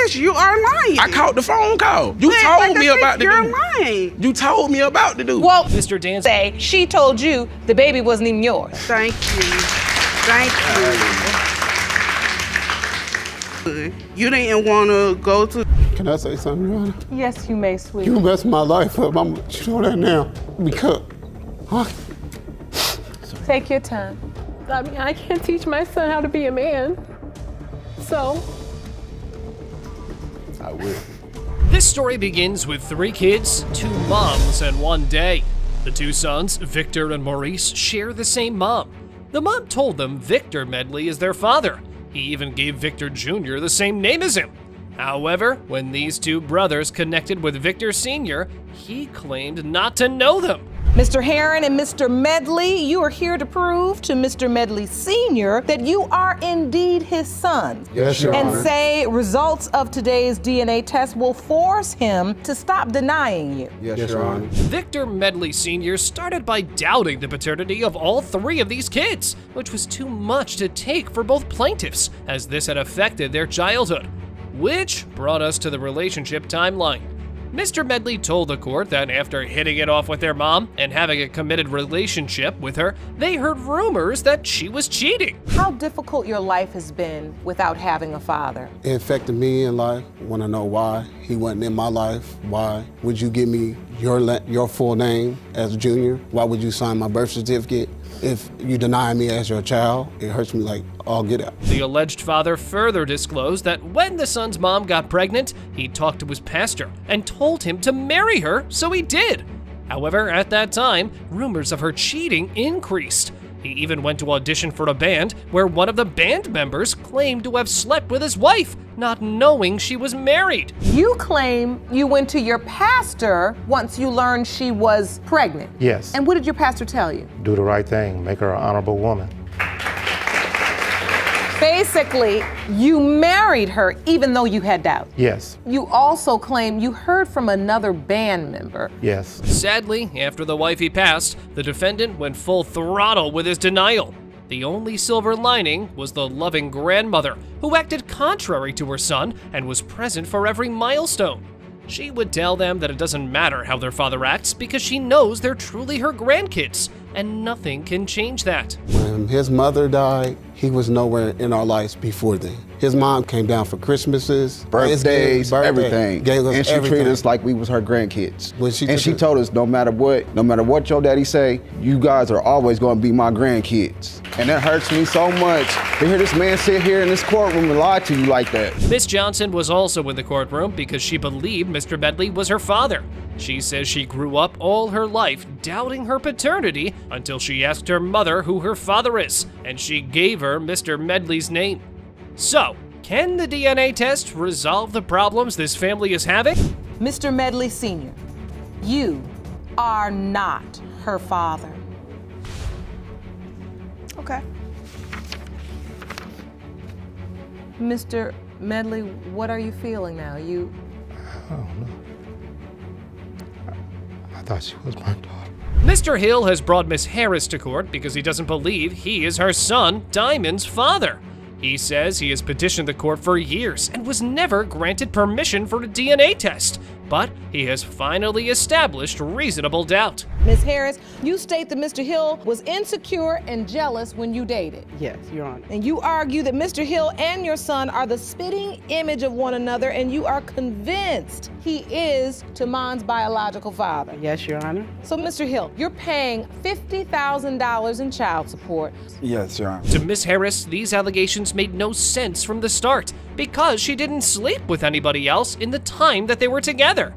this. You are lying. I caught the phone call. You told me about the dude. You're lying. You told me about the dude. Well, Mr. Dan say she told you the baby wasn't even yours. Thank you. Thank you. You didn't want to go to... Can I say something, Your Honor? Yes, you may, sweetie. You messed my life up. I'm gonna show that now. Because, huh? Take your time. I mean, I can't teach my son how to be a man. So. I will. This story begins with 3 kids, 2 moms, and 1 day. The 2 sons, Victor and Maurice, share the same mom. The mom told them Victor Medley is their father. He even gave Victor Jr. the same name as him. However, when these 2 brothers connected with Victor Sr., he claimed not to know them. Mr. Heron and Mr. Medley, you are here to prove to Mr. Medley Sr. that you are indeed his son. Yes, Your And Honor. say results of today's DNA test will force him to stop denying you. Yes, Your Honor. Victor Medley Sr. started by doubting the paternity of all 3 of these kids, which was too much to take for both plaintiffs, as this had affected their childhood. Which brought us to the relationship timeline. Mr. Medley told the court that after hitting it off with their mom and having a committed relationship with her, they heard rumors that she was cheating. How difficult your life has been without having a father. It affected me in life. Want to know why he wasn't in my life? Why would you give me your full name as a junior? Why would you sign my birth certificate? If you deny me as your child, it hurts me like all get out. The alleged father further disclosed that when the son's mom got pregnant, he talked to his pastor and told him to marry her, so he did. However, at that time, rumors of her cheating increased. He even went to audition for a band where one of the band members claimed to have slept with his wife, not knowing she was married. You claim you went to your pastor once you learned she was pregnant. Yes. And what did your pastor tell you? Do the right thing, make her an honorable woman. Basically, you married her even though you had doubts. Yes. You also claim you heard from another band member. Yes. Sadly, after the wifey passed, the defendant went full throttle with his denial. The only silver lining was the loving grandmother, who acted contrary to her son and was present for every milestone. She would tell them that it doesn't matter how their father acts because she knows they're truly her grandkids, and nothing can change that. When his mother died, he was nowhere in our lives before then. His mom came down for Christmases, birthdays, everything. Gave us and she everything. treated us like we was her grandkids. When she told us no matter what your daddy say, you guys are always gonna be my grandkids. And that hurts me so much to hear this man sit here in this courtroom and lie to you like that. Miss Johnson was also in the courtroom because she believed Mr. Medley was her father. She says she grew up all her life doubting her paternity until she asked her mother who her father is, and she gave her Mr. Medley's name. So, can the DNA test resolve the problems this family is having? Mr. Medley Sr., you are not her father. Okay. Mr. Medley, what are you feeling now? I don't know. I thought she was my daughter. Mr. Hill has brought Miss Harris to court because he doesn't believe he is her son, Diamond's father. He says he has petitioned the court for years and was never granted permission for a DNA test, but he has finally established reasonable doubt. Ms. Harris, you state that Mr. Hill was insecure and jealous when you dated. Yes, Your Honor. And you argue that Mr. Hill and your son are the spitting image of one another, and you are convinced he is Tamon's biological father. Yes, Your Honor. So, Mr. Hill, you're paying $50,000 in child support. Yes, Your Honor. To Miss Harris, these allegations made no sense from the start because she didn't sleep with anybody else in the time that they were together.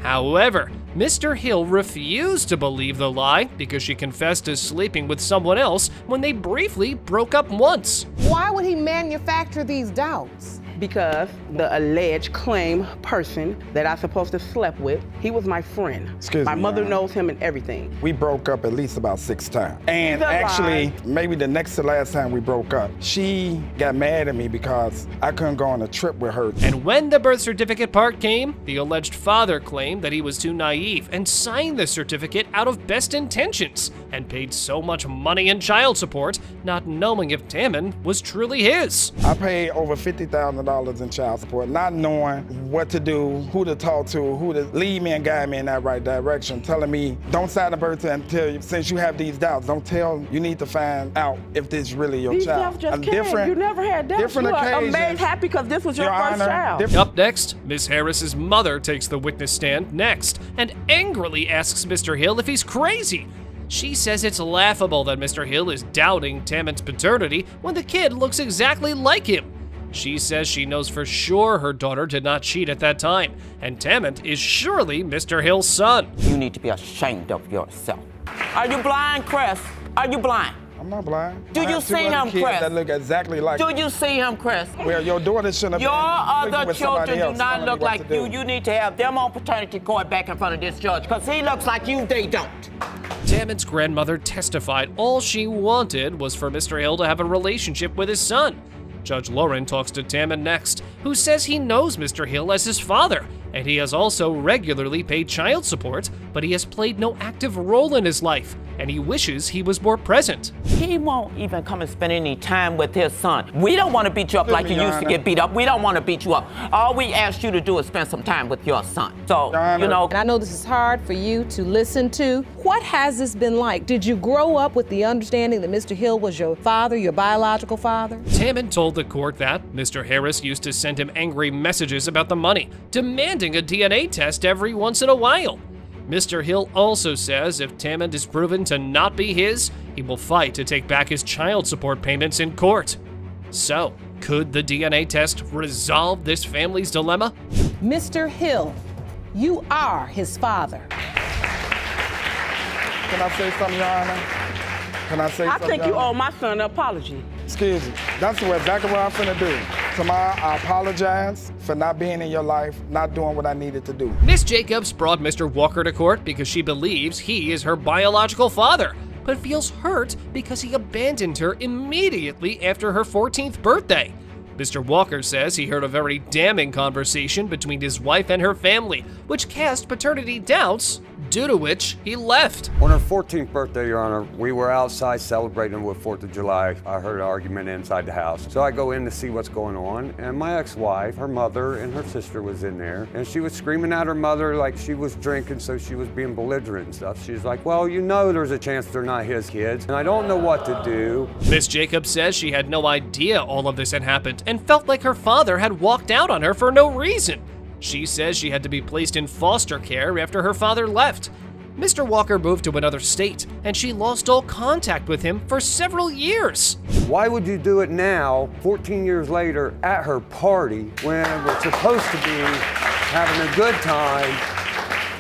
However, Mr. Hill refused to believe the lie because she confessed to sleeping with someone else when they briefly broke up once. Why would he manufacture these doubts? Because the alleged claim person that I supposed to slept with, he was my friend. Excuse my me, mother Your Honor. knows him and everything. We broke up at least about 6 times. And He's a actually, lie. maybe the next to last time we broke up, she got mad at me because I couldn't go on a trip with her. And when the birth certificate part came, the alleged father claimed that he was too naive and signed the certificate out of best intentions and paid so much money in child support, not knowing if Damon was truly his. I paid over $50,000 $1,000 in child support, not knowing what to do, who to talk to, who to lead me and guide me in that right direction, telling me, don't sign the birth until, since you have these doubts, don't tell, you need to find out if this is really your These child. doubts just came. You never had doubts. Different You are occasions. amazed, happy because this was your first child. Up next, Miss Harris's mother takes the witness stand next and angrily asks Mr. Hill if he's crazy. She says it's laughable that Mr. Hill is doubting Tammon's paternity when the kid looks exactly like him. She says she knows for sure her daughter did not cheat at that time, and Tammon is surely Mr. Hill's son. You need to be ashamed of yourself. Are you blind, Chris? Are you blind? I'm not blind. Do you see him, Chris? That look exactly like Do you see him, Chris? Well, your daughter shouldn't have Your been other with somebody children do else not telling me look what like to you. do. You need to have them on paternity court back in front of this judge, because he looks like you, they don't. Tammon's grandmother testified all she wanted was for Mr. Hill to have a relationship with his son. Judge Lauren talks to Tammon next, who says he knows Mr. Hill as his father, and he has also regularly paid child support, but he has played no active role in his life, and he wishes he was more present. He won't even come and spend any time with his son. We don't want to beat you up like you used to get beat up. We don't want to beat you up. All we ask you to do is spend some time with your son. So, you know. And I know this is hard for you to listen to. What has this been like? Did you grow up with the understanding that Mr. Hill was your father, your biological father? Tammon told the court that Mr. Harris used to send him angry messages about the money, demanding a DNA test every once in a while. Mr. Hill also says if Tammon is proven to not be his, he will fight to take back his child support payments in court. So, could the DNA test resolve this family's dilemma? Mr. Hill, you are his father. Can I say something, Your Honor? Can I say I something? think you owe my son an apology. Excuse me. That's exactly what I'm finna do. Tomorrow, I apologize for not being in your life, not doing what I needed to do. Miss Jacobs brought Mr. Walker to court because she believes he is her biological father, but feels hurt because he abandoned her immediately after her 14th birthday. Mr. Walker says he heard a very damning conversation between his wife and her family, which cast paternity doubts, due to which he left. On her 14th birthday, Your Honor, we were outside celebrating with 4th of July. I heard an argument inside the house. So I go in to see what's going on, and my ex-wife, her mother, and her sister was in there, and she was screaming at her mother like she was drinking, so she was being belligerent and stuff. She's like, well, you know there's a chance they're not his kids, and I don't know what to do. Miss Jacobs says she had no idea all of this had happened and felt like her father had walked out on her for no reason. She says she had to be placed in foster care after her father left. Mr. Walker moved to another state, and she lost all contact with him for several years. Why would you do it now, 14 years later, at her party, when we're supposed to be having a good time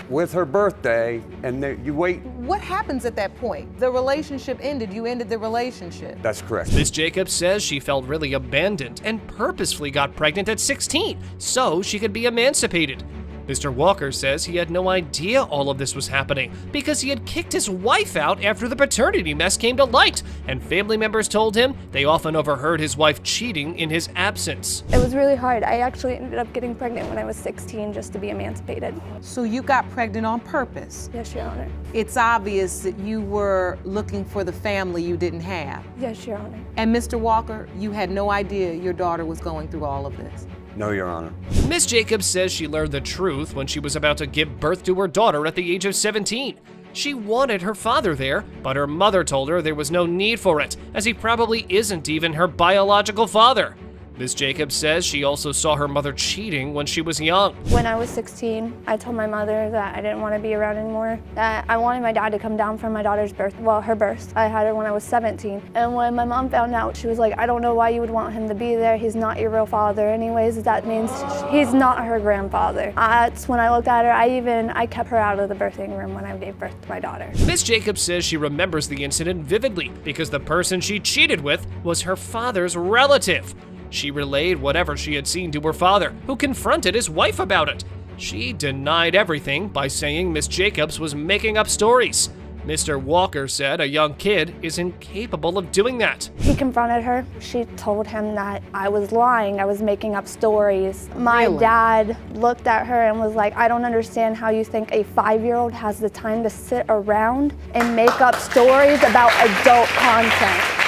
with her birthday, and you wait? What happens at that point? The relationship ended. You ended the relationship. That's correct. Miss Jacobs says she felt really abandoned and purposefully got pregnant at 16 so she could be emancipated. Mr. Walker says he had no idea all of this was happening because he had kicked his wife out after the paternity mess came to light, and family members told him they often overheard his wife cheating in his absence. It was really hard. I actually ended up getting pregnant when I was 16 just to be emancipated. So you got pregnant on purpose? Yes, Your Honor. It's obvious that you were looking for the family you didn't have. Yes, Your Honor. And Mr. Walker, you had no idea your daughter was going through all of this? No, Your Honor. Miss Jacobs says she learned the truth when she was about to give birth to her daughter at the age of 17. She wanted her father there, but her mother told her there was no need for it, as he probably isn't even her biological father. Miss Jacobs says she also saw her mother cheating when she was young. When I was 16, I told my mother that I didn't want to be around anymore, that I wanted my dad to come down for my daughter's birth, well, her birth. I had her when I was 17. And when my mom found out, she was like, I don't know why you would want him to be there. He's not your real father anyways. That means he's not her grandfather. That's when I looked at her. I kept her out of the birthing room when I gave birth to my daughter. Miss Jacobs says she remembers the incident vividly because the person she cheated with was her father's relative. She relayed whatever she had seen to her father, who confronted his wife about it. She denied everything by saying Miss Jacobs was making up stories. Mr. Walker said a young kid is incapable of doing that. He confronted her. She told him that I was lying, I was making up stories. My dad looked at her and was like, I don't understand how you think a 5-year-old has the time to sit around and make up stories about adult content.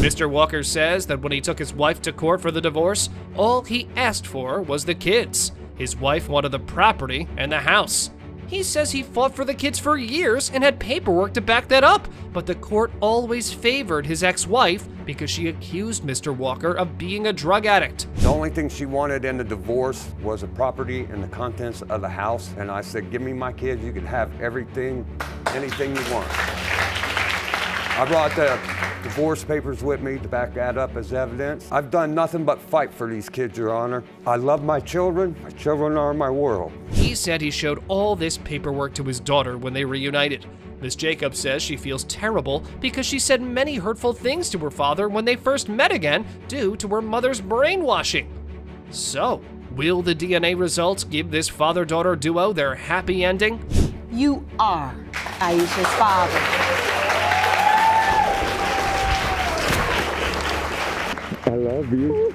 Mr. Walker says that when he took his wife to court for the divorce, all he asked for was the kids. His wife wanted the property and the house. He says he fought for the kids for years and had paperwork to back that up, but the court always favored his ex-wife because she accused Mr. Walker of being a drug addict. The only thing she wanted in the divorce was the property and the contents of the house. And I said, give me my kids, you can have everything, anything you want. I brought the divorce papers with me to back that up as evidence. I've done nothing but fight for these kids, Your Honor. I love my children. My children are my world. He said he showed all this paperwork to his daughter when they reunited. Miss Jacobs says she feels terrible because she said many hurtful things to her father when they first met again due to her mother's brainwashing. So, will the DNA results give this father-daughter duo their happy ending? You are Aisha's father. I love you.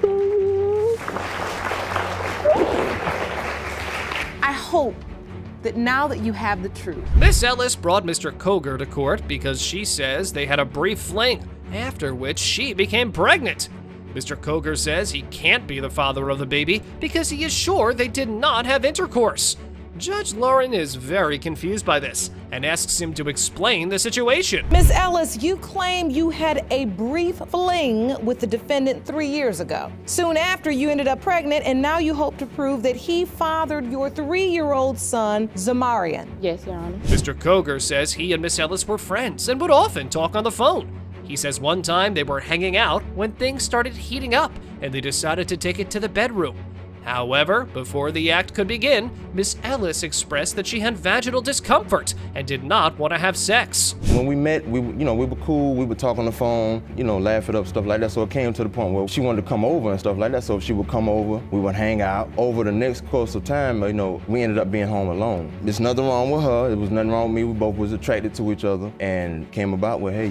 I hope that now that you have the truth. Miss Ellis brought Mr. Koger to court because she says they had a brief fling, after which she became pregnant. Mr. Koger says he can't be the father of the baby because he is sure they did not have intercourse. Judge Lauren is very confused by this and asks him to explain the situation. Ms. Ellis, you claim you had a brief fling with the defendant 3 years ago. Soon after, you ended up pregnant, and now you hope to prove that he fathered your 3-year-old son, Zamarian. Yes, Your Honor. Mr. Koger says he and Miss Ellis were friends and would often talk on the phone. He says one time they were hanging out when things started heating up and they decided to take it to the bedroom. However, before the act could begin, Miss Ellis expressed that she had vaginal discomfort and did not want to have sex. When we met, we were cool, we would talk on the phone, laugh it up, stuff like that. So it came to the point where she wanted to come over and stuff like that. So she would come over, we would hang out. Over the next course of time, we ended up being home alone. There's nothing wrong with her, there was nothing wrong with me. We both was attracted to each other and came about where, hey,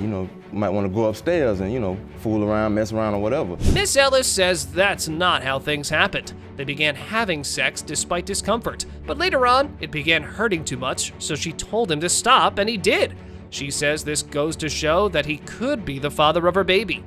might want to go upstairs and, fool around, mess around or whatever. Miss Ellis says that's not how things happened. They began having sex despite discomfort, but later on, it began hurting too much, so she told him to stop, and he did. She says this goes to show that he could be the father of her baby.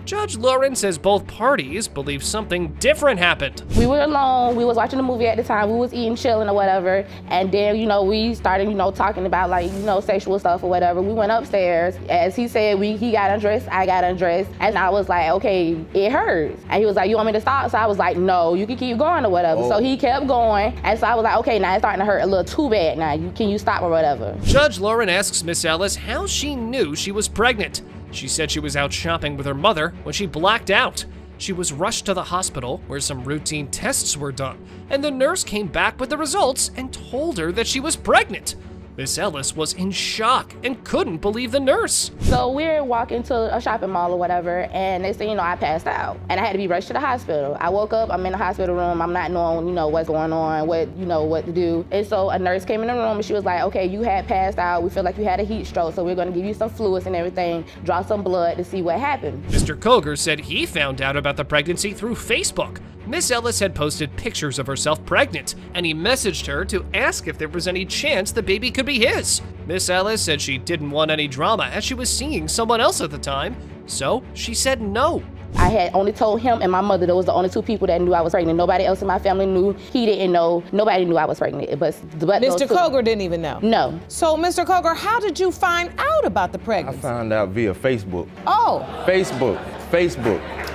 Judge Lauren says both parties believe something different happened. We were alone, we was watching a movie at the time, we was eating, chilling or whatever, and then, we started, talking about sexual stuff or whatever. We went upstairs. As he said, he got undressed, I got undressed, and I was like, okay, it hurts. And he was like, you want me to stop? So I was like, no, you can keep going or whatever. So he kept going, and so I was like, okay, now it's starting to hurt a little too bad now. Can you stop or whatever? Judge Lauren asks Miss Ellis how she knew she was pregnant. She said she was out shopping with her mother when she blacked out. She was rushed to the hospital where some routine tests were done, and the nurse came back with the results and told her that she was pregnant. Miss Ellis was in shock and couldn't believe the nurse. So we're walking to a shopping mall or whatever, and next thing you know, I passed out. And I had to be rushed to the hospital. I woke up, I'm in the hospital room, I'm not knowing, what's going on, what to do. And so a nurse came in the room and she was like, okay, you had passed out, we feel like you had a heat stroke, so we're gonna give you some fluids and everything, draw some blood to see what happened. Mr. Koger said he found out about the pregnancy through Facebook. Miss Ellis had posted pictures of herself pregnant, and he messaged her to ask if there was any chance the baby could be his. Miss Ellis said she didn't want any drama as she was seeing someone else at the time, so she said no. I had only told him and my mother, those were the only two people that knew I was pregnant. Nobody else in my family knew. He didn't know. Nobody knew I was pregnant. But Mr. Koger didn't even know? No. So, Mr. Koger, how did you find out about the pregnancy? I found out via Facebook. Oh. Facebook.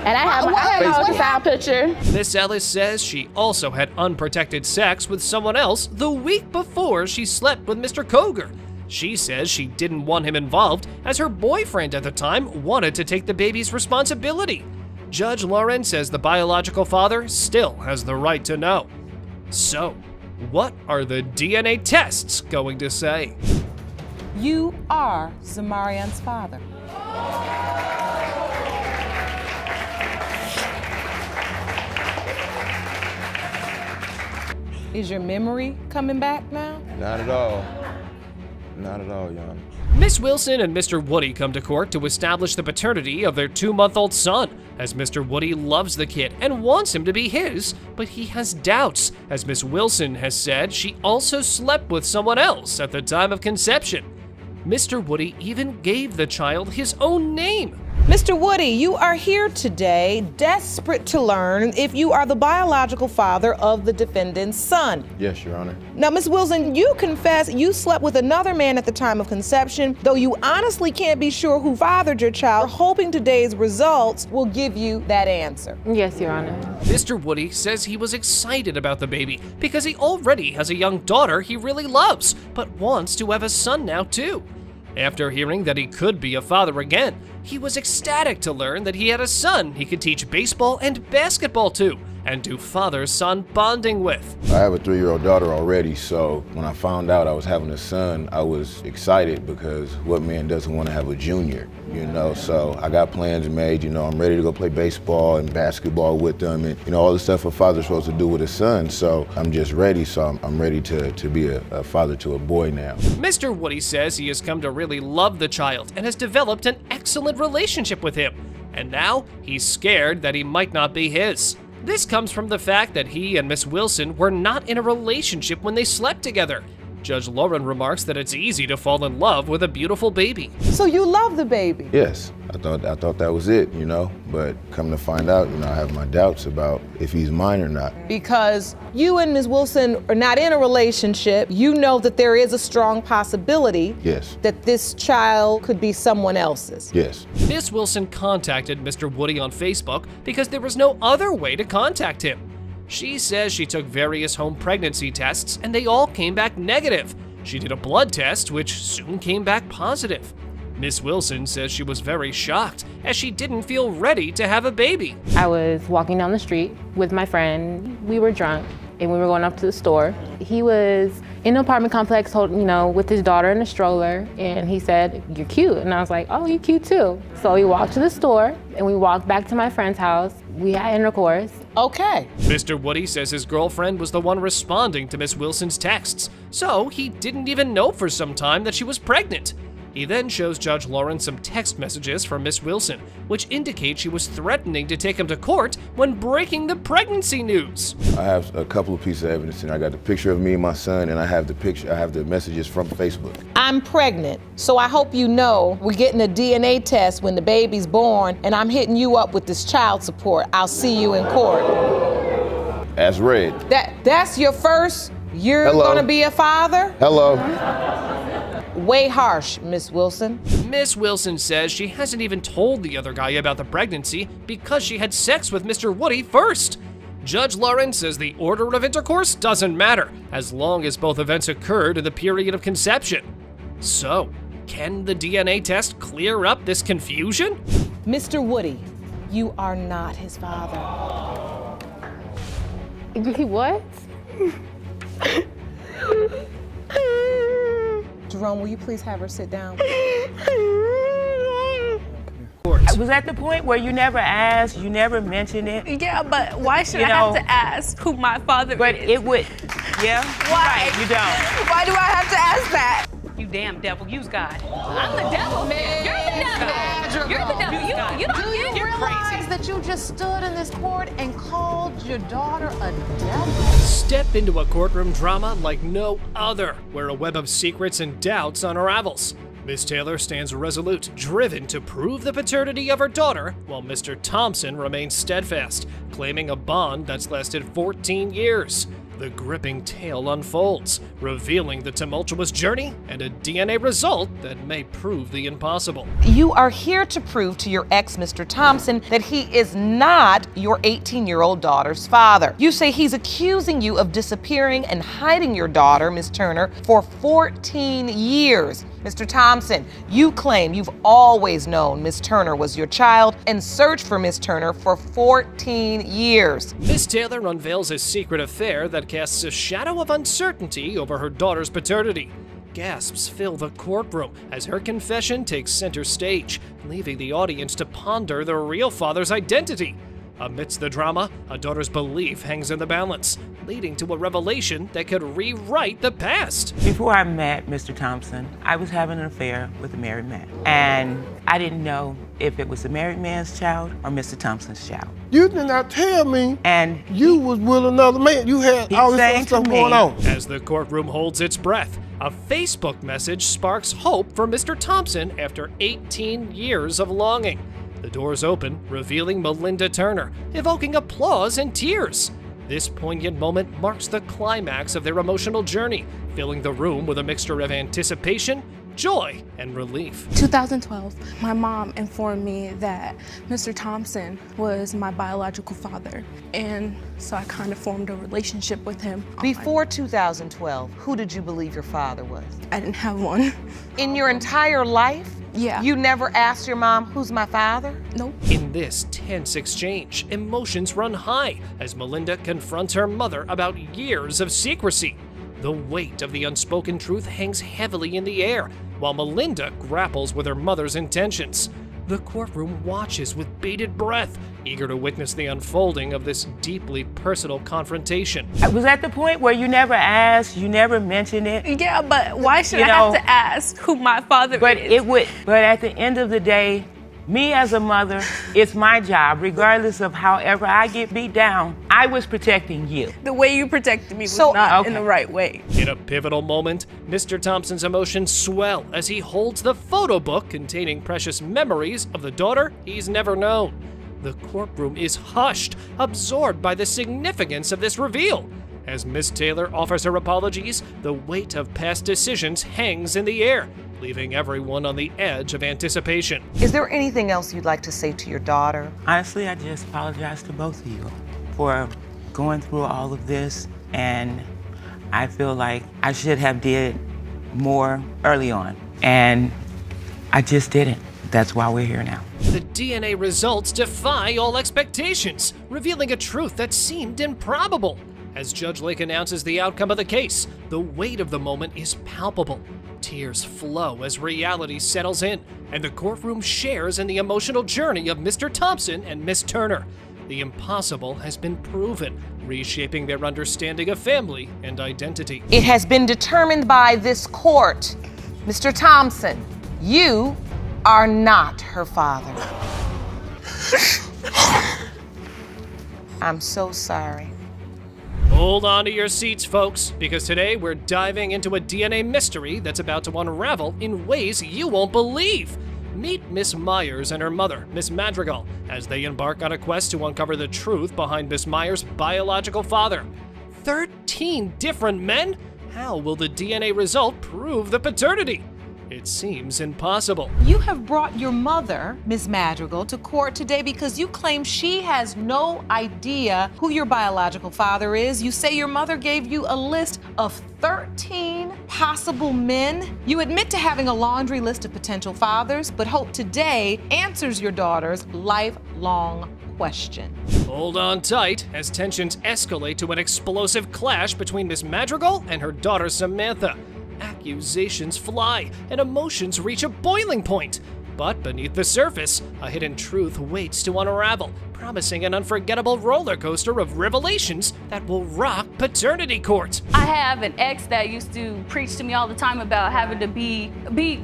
And I have my ultrasound picture. Miss Ellis says she also had unprotected sex with someone else the week before she slept with Mr. Koger. She says she didn't want him involved as her boyfriend at the time wanted to take the baby's responsibility. Judge Lauren says the biological father still has the right to know. So, what are the DNA tests going to say? You are Zamarian's father. Is your memory coming back now? Not at all. Not at all, Your Honor. Miss Wilson and Mr. Woody come to court to establish the paternity of their 2-month-old son, as Mr. Woody loves the kid and wants him to be his, but he has doubts, as Miss Wilson has said she also slept with someone else at the time of conception. Mr. Woody even gave the child his own name. Mr. Woody, you are here today desperate to learn if you are the biological father of the defendant's son. Yes, Your Honor. Now, Ms. Wilson, you confess you slept with another man at the time of conception, though you honestly can't be sure who fathered your child, hoping today's results will give you that answer. Yes, Your Honor. Mr. Woody says he was excited about the baby because he already has a young daughter he really loves, but wants to have a son now too. After hearing that he could be a father again, he was ecstatic to learn that he had a son he could teach baseball and basketball to, and do father-son bonding with. I have a 3-year-old daughter already, so when I found out I was having a son, I was excited because what man doesn't want to have a junior, you know? So I got plans made, you know, I'm ready to go play baseball and basketball with them and, you know, all the stuff a father's supposed to do with his son. So I'm just ready, so I'm ready to be a father to a boy now. Mr. Woody says he has come to really love the child and has developed an excellent relationship with him. And now he's scared that he might not be his. This comes from the fact that he and Miss Wilson were not in a relationship when they slept together. Judge Lauren remarks that it's easy to fall in love with a beautiful baby. So you love the baby? Yes, I thought that was it, you know, but come to find out, you know, I have my doubts about if he's mine or not. Because you and Ms. Wilson are not in a relationship, you know that there is a strong possibility Yes. that this child could be someone else's. Yes. Miss Wilson contacted Mr. Woody on Facebook because there was no other way to contact him. She says she took various home pregnancy tests and they all came back negative. She did a blood test, which soon came back positive. Miss Wilson says she was very shocked as she didn't feel ready to have a baby. I was walking down the street with my friend. We were drunk and we were going up to the store. He was in an apartment complex, with his daughter in a stroller, and he said, "You're cute." And I was like, "Oh, you're cute too." So we walked to the store and we walked back to my friend's house. We had intercourse. Okay. Mr. Woody says his girlfriend was the one responding to Miss Wilson's texts, so he didn't even know for some time that she was pregnant. He then shows Judge Lauren some text messages from Miss Wilson, which indicate she was threatening to take him to court when breaking the pregnancy news. I have a couple of pieces of evidence, and I got the picture of me and my son, and I have the messages from Facebook. I'm pregnant, so I hope you know we're getting a DNA test when the baby's born, and I'm hitting you up with this child support. I'll see you in court. As read. That's your first? You're Hello. gonna be a father? Hello. Way harsh, Miss Wilson. Miss Wilson says she hasn't even told the other guy about the pregnancy because she had sex with Mr. Woody first. Judge Lauren says the order of intercourse doesn't matter as long as both events occurred in the period of conception. So, can the DNA test clear up this confusion? Mr. Woody, you are not his father. What? Jerome, will you please have her sit down? Was that the point where you never asked, you never mentioned it? Yeah, but why should I have to ask who my father but is? But it would, yeah? Why? Right, you don't. Why do I have to ask that? You damn devil, use God. I'm the devil, man. You're the devil. You're the devil. You don't Do you realize that you just stood in this court and called your daughter a devil? Step into a courtroom drama like no other, where a web of secrets and doubts unravels. Miss Taylor stands resolute, driven to prove the paternity of her daughter, while Mr. Thompson remains steadfast, claiming a bond that's lasted 14 years. The gripping tale unfolds, revealing the tumultuous journey and a DNA result that may prove the impossible. You are here to prove to your ex, Mr. Thompson, that he is not your 18-year-old daughter's father. You say he's accusing you of disappearing and hiding your daughter, Miss Turner, for 14 years. Mr. Thompson, you claim you've always known Miss Turner was your child and searched for Miss Turner for 14 years. Miss Taylor unveils a secret affair that casts a shadow of uncertainty over her daughter's paternity. Gasps fill the courtroom as her confession takes center stage, leaving the audience to ponder the real father's identity. Amidst the drama, a daughter's belief hangs in the balance, leading to a revelation that could rewrite the past. Before I met Mr. Thompson, I was having an affair with a married man. And I didn't know if it was the married man's child or Mr. Thompson's child. You did not tell me and you was with another man. You had all this other stuff going on. As the courtroom holds its breath, a Facebook message sparks hope for Mr. Thompson after 18 years of longing. The doors open, revealing Melinda Turner, evoking applause and tears. This poignant moment marks the climax of their emotional journey, filling the room with a mixture of anticipation, joy, and relief. 2012, my mom informed me that Mr. Thompson was my biological father, and so I kind of formed a relationship with him. Before 2012, who did you believe your father was? I didn't have one. In your entire life? Yeah. You never asked your mom, who's my father? Nope. In this tense exchange, emotions run high as Melinda confronts her mother about years of secrecy. The weight of the unspoken truth hangs heavily in the air, while Melinda grapples with her mother's intentions. The courtroom watches with bated breath, eager to witness the unfolding of this deeply personal confrontation. I was at the point where you never asked, you never mentioned it. Yeah, but why should I have to ask who my father is? But at the end of the day, me as a mother, it's my job, regardless of however I get beat down, I was protecting you. The way you protected me was not in the right way. In a pivotal moment, Mr. Thompson's emotions swell as he holds the photo book containing precious memories of the daughter he's never known. The courtroom is hushed, absorbed by the significance of this reveal. As Miss Taylor offers her apologies, the weight of past decisions hangs in the air, leaving everyone on the edge of anticipation. Is there anything else you'd like to say to your daughter? Honestly, I just apologize to both of you for going through all of this, and I feel like I should have did more early on, and I just didn't. That's why we're here now. The DNA results defy all expectations, revealing a truth that seemed improbable. As Judge Lake announces the outcome of the case, the weight of the moment is palpable. Tears flow as reality settles in, and the courtroom shares in the emotional journey of Mr. Thompson and Miss Turner. The impossible has been proven, reshaping their understanding of family and identity. It has been determined by this court, Mr. Thompson, you are not her father. I'm so sorry. Hold on to your seats, folks, because today we're diving into a DNA mystery that's about to unravel in ways you won't believe. Meet Miss Myers and her mother, Miss Madrigal, as they embark on a quest to uncover the truth behind Miss Myers' biological father. 13 different men? How will the DNA result prove the paternity? It seems impossible. You have brought your mother, Ms. Madrigal, to court today because you claim she has no idea who your biological father is. You say your mother gave you a list of 13 possible men. You admit to having a laundry list of potential fathers, but hope today answers your daughter's lifelong question. Hold on tight as tensions escalate to an explosive clash between Miss Madrigal and her daughter Samantha. Accusations fly, and emotions reach a boiling point. But beneath the surface, a hidden truth waits to unravel, promising an unforgettable roller coaster of revelations that will rock paternity court. I have an ex that used to preach to me all the time about having to be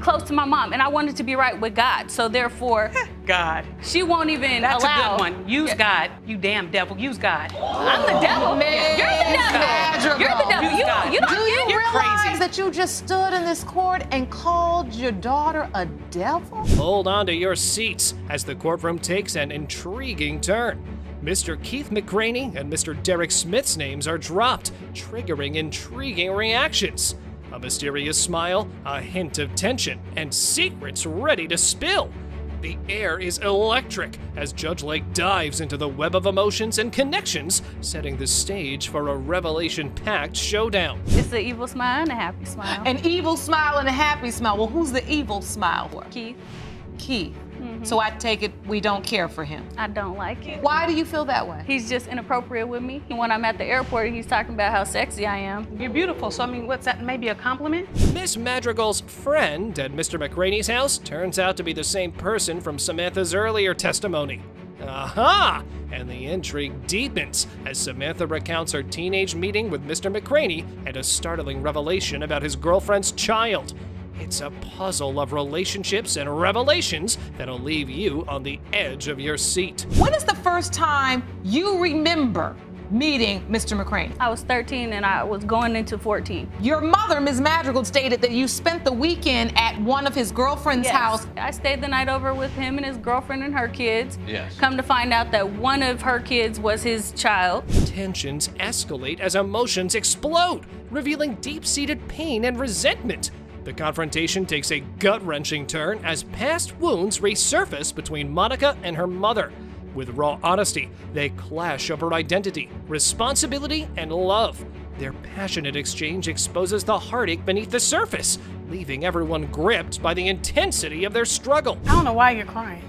close to my mom, and I wanted to be right with God. So therefore, God. She won't even That's allow. a good one. Use God. You damn devil. Use God. I'm the devil, man. You're the devil. You're the devil. Use God. Do you You're realize crazy. that you just stood in this court and called your daughter a devil? Hold on to your seats as the courtroom takes an intriguing turn. Mr. Keith McCraney and Mr. Derek Smith's names are dropped, triggering intriguing reactions. A mysterious smile, a hint of tension, and secrets ready to spill. The air is electric as Judge Lake dives into the web of emotions and connections, setting the stage for a revelation-packed showdown. It's an evil smile and a happy smile. An evil smile and a happy smile. Well, who's the evil smile for? Keith. Keith. So I take it we don't care for him. I don't like him. Why do you feel that way? He's just inappropriate with me. And when I'm at the airport, he's talking about how sexy I am. You're beautiful, so I mean, what's that, maybe a compliment? Miss Madrigal's friend at Mr. McCraney's house turns out to be the same person from Samantha's earlier testimony. Aha! And the intrigue deepens as Samantha recounts her teenage meeting with Mr. McCraney and a startling revelation about his girlfriend's child. It's a puzzle of relationships and revelations that'll leave you on the edge of your seat. When is the first time you remember meeting Mr. McCraney? I was 13 and I was going into 14. Your mother, Ms. Madrigal, stated that you spent the weekend at one of his girlfriend's house. I stayed the night over with him and his girlfriend and her kids. Yes. Come to find out that one of her kids was his child. Tensions escalate as emotions explode, revealing deep-seated pain and resentment. The confrontation takes a gut-wrenching turn as past wounds resurface between Monica and her mother. With raw honesty, they clash over identity, responsibility, and love. Their passionate exchange exposes the heartache beneath the surface, leaving everyone gripped by the intensity of their struggle. I don't know why you're crying.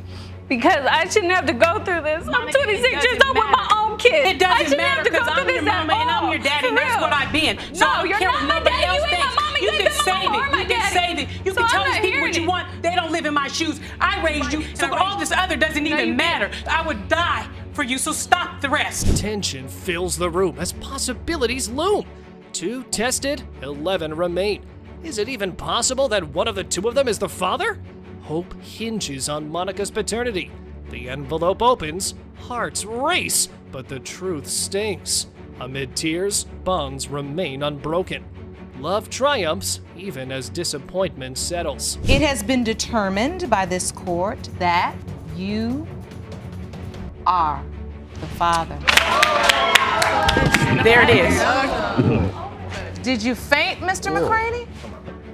Because I shouldn't have to go through this. I'm 26 years old with my own kids. It doesn't I shouldn't matter have to go because through I'm this your mama and I'm your daddy, and that's what I've been. So No, you're not my daddy. You ain't my mama. You can save it. You can save it. You can tell these people what you want. They don't live in my shoes. I raised you, so all this other doesn't even matter. I would die for you, so stop the rest. Tension fills the room as possibilities loom. 2 tested, 11 remain. Is it even possible that one of the 2 of them is the father? Hope hinges on Monica's paternity. The envelope opens, hearts race, but the truth stings. Amid tears, bonds remain unbroken. Love triumphs even as disappointment settles. It has been determined by this court that you are the father. There it is. Did you faint, Mr. McCraney?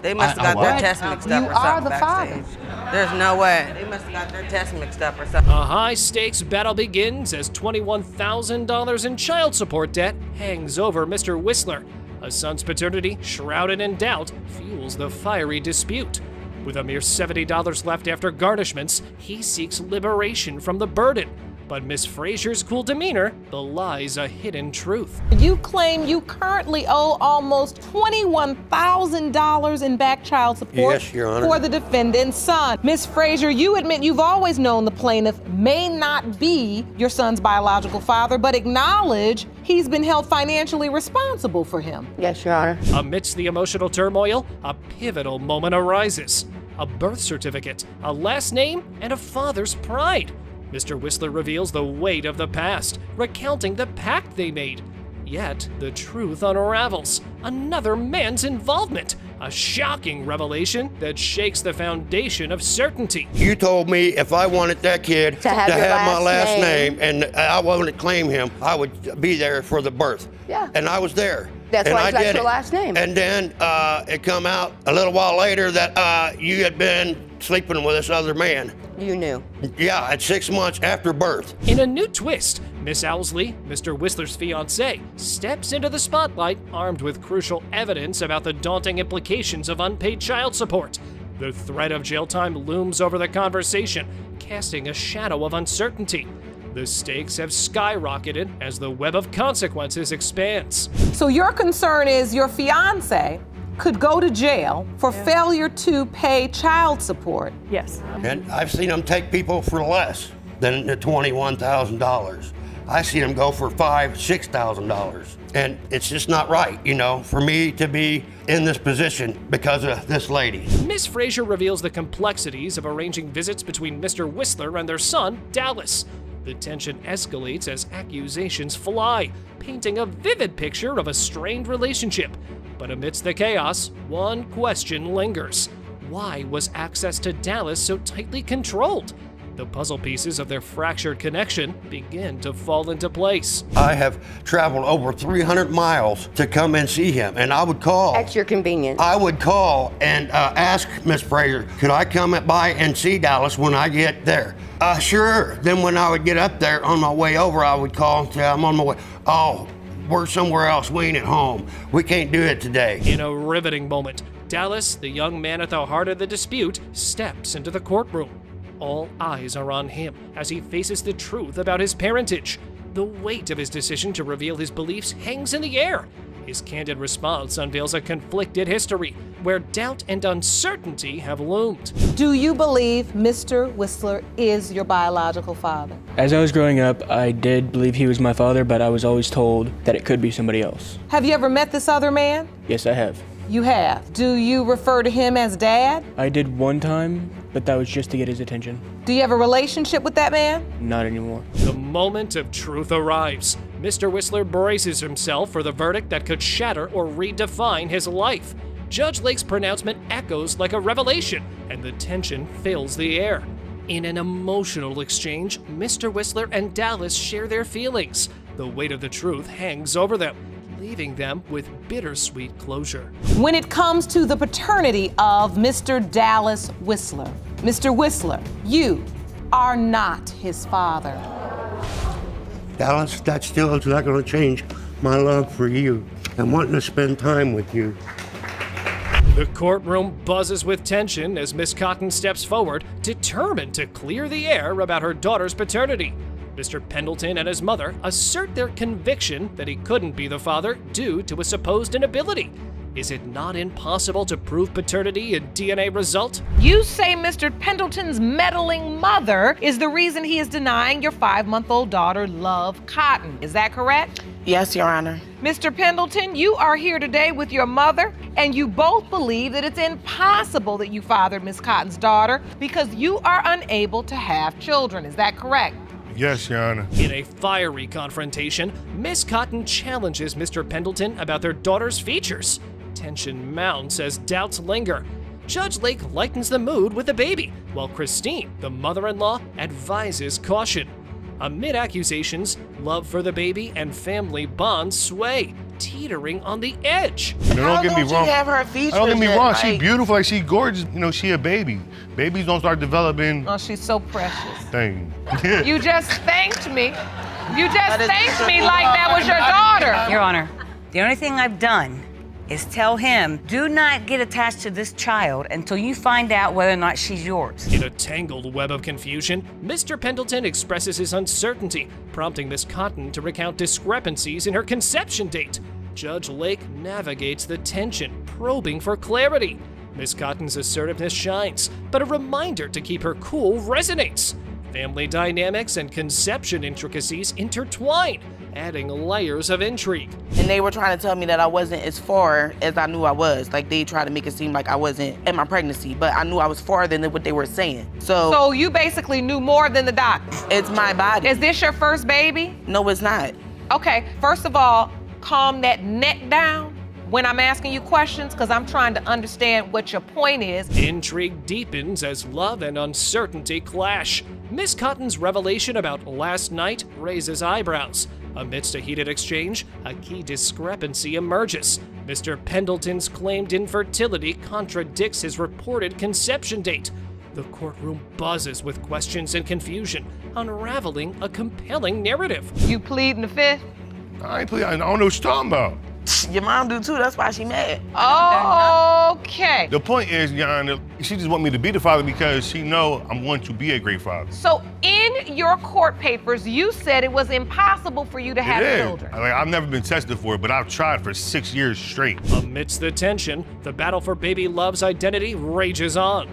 They must have got their tests mixed up You or are something the father. backstage. There's no way. They must have got their tests mixed up or something. A high-stakes battle begins as $21,000 in child support debt hangs over Mr. Whistler. A son's paternity, shrouded in doubt, fuels the fiery dispute. With a mere $70 left after garnishments, he seeks liberation from the burden. But Miss Frazier's cool demeanor belies a hidden truth. You claim you currently owe almost $21,000 in back child support Yes, Your Honor. for the defendant's son. Miss Frazier, you admit you've always known the plaintiff may not be your son's biological father, but acknowledge he's been held financially responsible for him. Yes, Your Honor. Amidst the emotional turmoil, a pivotal moment arises. A birth certificate, a last name, and a father's pride. Mr. Whistler reveals the weight of the past, recounting the pact they made. Yet, the truth unravels. Another man's involvement. A shocking revelation that shakes the foundation of certainty. You told me if I wanted that kid to have my last name and I wanted to claim him, I would be there for the birth. Yeah. And I was there. That's and why I you got did your it. last name. And then it come out a little while later that you had been sleeping with this other man. You knew. Yeah, at 6 months after birth. In a new twist, Miss Owsley, Mr. Whistler's fiancée, steps into the spotlight armed with crucial evidence about the daunting implications of unpaid child support. The threat of jail time looms over the conversation, casting a shadow of uncertainty. The stakes have skyrocketed as the web of consequences expands. So your concern is your fiance could go to jail for failure to pay child support. Yes. And I've seen them take people for less than the $21,000. I see them go for $5,000, $6,000. And it's just not right, you know, for me to be in this position because of this lady. Miss Frazier reveals the complexities of arranging visits between Mr. Whistler and their son, Dallas. The tension escalates as accusations fly, painting a vivid picture of a strained relationship. But amidst the chaos, one question lingers. Why was access to Dallas so tightly controlled? The puzzle pieces of their fractured connection begin to fall into place. I have traveled over 300 miles to come and see him, and I would call. At your convenience. I would call and ask Miss Frazier, could I come by and see Dallas when I get there? Sure. Then when I would get up there on my way over, I would call and say, I'm on my way. Oh, we're somewhere else. We ain't at home. We can't do it today. In a riveting moment, Dallas, the young man at the heart of the dispute, steps into the courtroom. All eyes are on him as he faces the truth about his parentage. The weight of his decision to reveal his beliefs hangs in the air. His candid response unveils a conflicted history where doubt and uncertainty have loomed. Do you believe Mr. Whistler is your biological father? As I was growing up, I did believe he was my father, but I was always told that it could be somebody else. Have you ever met this other man? Yes, I have. You have. Do you refer to him as Dad? I did one time, but that was just to get his attention. Do you have a relationship with that man? Not anymore. The moment of truth arrives. Mr. Whistler braces himself for the verdict that could shatter or redefine his life. Judge Lake's pronouncement echoes like a revelation, and the tension fills the air. In an emotional exchange, Mr. Whistler and Dallas share their feelings. The weight of the truth hangs over them, leaving them with bittersweet closure. When it comes to the paternity of Mr. Dallas Whistler, Mr. Whistler, you are not his father. Dallas, that still is not going to change my love for you and wanting to spend time with you. The courtroom buzzes with tension as Miss Cotton steps forward, determined to clear the air about her daughter's paternity. Mr. Pendleton and his mother assert their conviction that he couldn't be the father due to a supposed inability. Is it not impossible to prove paternity in DNA result? You say Mr. Pendleton's meddling mother is the reason he is denying your 5-month-old daughter, Love Cotton. Is that correct? Yes, Your Honor. Mr. Pendleton, you are here today with your mother, and you both believe that it's impossible that you fathered Miss Cotton's daughter because you are unable to have children. Is that correct? Yes, Your Honor. In a fiery confrontation, Miss Cotton challenges Mr. Pendleton about their daughter's features. Tension mounts as doubts linger. Judge Lake lightens the mood with the baby, while Christine, the mother-in-law, advises caution. Amid accusations, love for the baby and family bonds sway, teetering on the edge. Don't get me wrong. She have her features? Don't get me wrong. She Like, beautiful. Like, she gorgeous. You know, she a baby. Babies don't start developing. Oh, she's so precious. Thing. You just thanked me. You just thanked me like that was your daughter. Your Honor, the only thing I've done is tell him, do not get attached to this child until you find out whether or not she's yours. In a tangled web of confusion, Mr. Pendleton expresses his uncertainty, prompting Miss Cotton to recount discrepancies in her conception date. Judge Lake navigates the tension, probing for clarity. Miss Cotton's assertiveness shines, but a reminder to keep her cool resonates. Family dynamics and conception intricacies intertwine, adding layers of intrigue. And they were trying to tell me that I wasn't as far as I knew I was. Like, they tried to make it seem like I wasn't in my pregnancy, but I knew I was farther than what they were saying. So you basically knew more than the doctor? It's my body. Is this your first baby? No, it's not. Okay, first of all, calm that neck down when I'm asking you questions, because I'm trying to understand what your point is. Intrigue deepens as love and uncertainty clash. Miss Cotton's revelation about last night raises eyebrows. Amidst a heated exchange, a key discrepancy emerges. Mr. Pendleton's claimed infertility contradicts his reported conception date. The courtroom buzzes with questions and confusion, unraveling a compelling narrative. You pleading the fifth? I ain't pleading. I don't know what you're talking about. Your mom do too, that's why she mad. Okay. The point is, Your Honor, she just want me to be the father because she know I'm going to be a great father. So in your court papers, you said it was impossible for you to have children. Like, I've never been tested for it, but I've tried for 6 years straight. Amidst the tension, the battle for baby Love's identity rages on.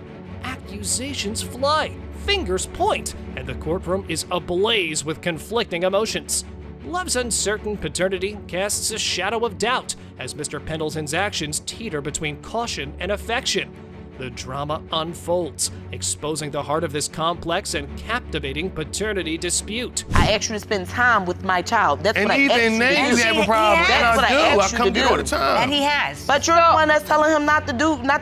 Accusations fly, fingers point, and the courtroom is ablaze with conflicting emotions. Love's uncertain paternity casts a shadow of doubt as Mr. Pendleton's actions teeter between caution and affection. The drama unfolds, exposing the heart of this complex and captivating paternity dispute. I asked you to spend time with my child. That's And what I asked even you then, to you do. have a problem. That's what I asked you I come to to you all the do. time. And he has. But you're the one that's telling him not to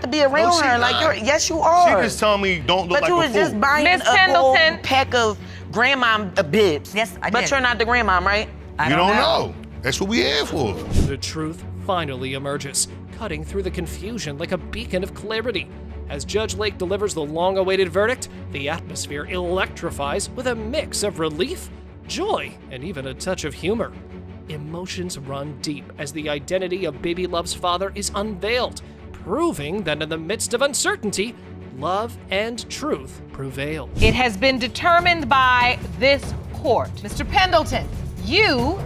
be around she her. not. Like, yes, you are. She just telling me don't look But like you a was just fool. buying Miss a whole Pendleton. pack of grandma bibs. Yes, I did. But you're not the grandma, right? You don't know. That's what we here for. The truth finally emerges, cutting through the confusion like a beacon of clarity. As Judge Lake delivers the long-awaited verdict, the atmosphere electrifies with a mix of relief, joy, and even a touch of humor. Emotions run deep as the identity of baby Love's father is unveiled, proving that in the midst of uncertainty, love and truth prevail. It has been determined by this court. Mr. Pendleton, you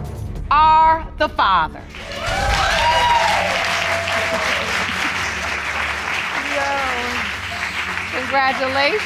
are the father. Congratulations.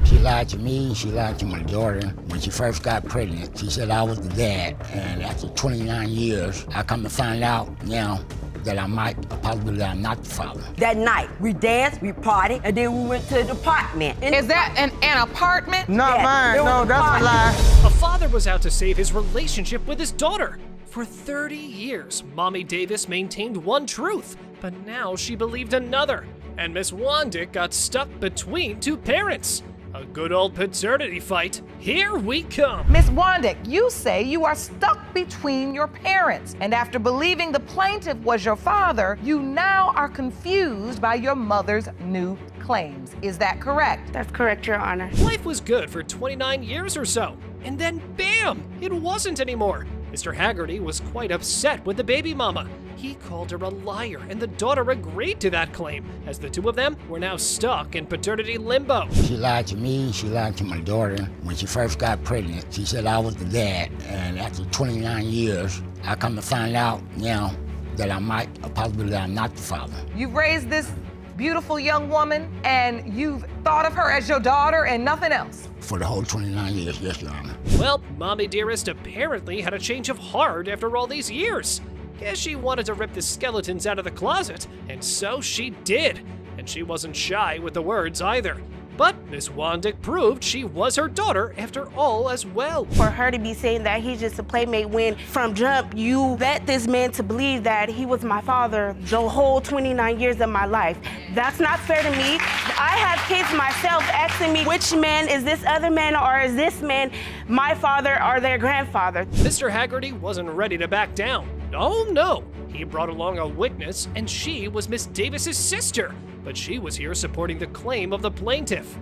She lied to me, she lied to my daughter. When she first got pregnant, she said I was the dad. And after 29 years, I come to find out now that I might, a possibility that I'm not the father. That night, we danced, we partied, and then we went to the apartment. Is that an apartment? Not mine. No, that's a lie. A father was out to save his relationship with his daughter. For 30 years, Mommy Davis maintained one truth, but now she believed another. And Miss Wandick got stuck between two parents. A good old paternity fight. Here we come. Miss Wandick, you say you are stuck between your parents. And after believing the plaintiff was your father, you now are confused by your mother's new claims. Is that correct? That's correct, Your Honor. Life was good for 29 years or so. And then bam, it wasn't anymore. Mr. Haggerty was quite upset with the baby mama. He called her a liar, and the daughter agreed to that claim, as the two of them were now stuck in paternity limbo. She lied to me, she lied to my daughter. When she first got pregnant, she said I was the dad. And after 29 years, I come to find out now that I might, a possibility that I'm not the father. You've raised this beautiful young woman, and you've thought of her as your daughter and nothing else. For the whole 29 years, yes, Your Honor. Well, Mommy Dearest apparently had a change of heart after all these years. Guess she wanted to rip the skeletons out of the closet, and so she did. And she wasn't shy with the words either. But Miss Wandick proved she was her daughter after all as well. For her to be saying that he's just a playmate when from jump you led this man to believe that he was my father the whole 29 years of my life. That's not fair to me. I have kids myself asking me which man is this other man or is this man my father or their grandfather. Mr. Haggerty wasn't ready to back down. Oh no, he brought along a witness and she was Miss Davis's sister. But she was here supporting the claim of the plaintiff.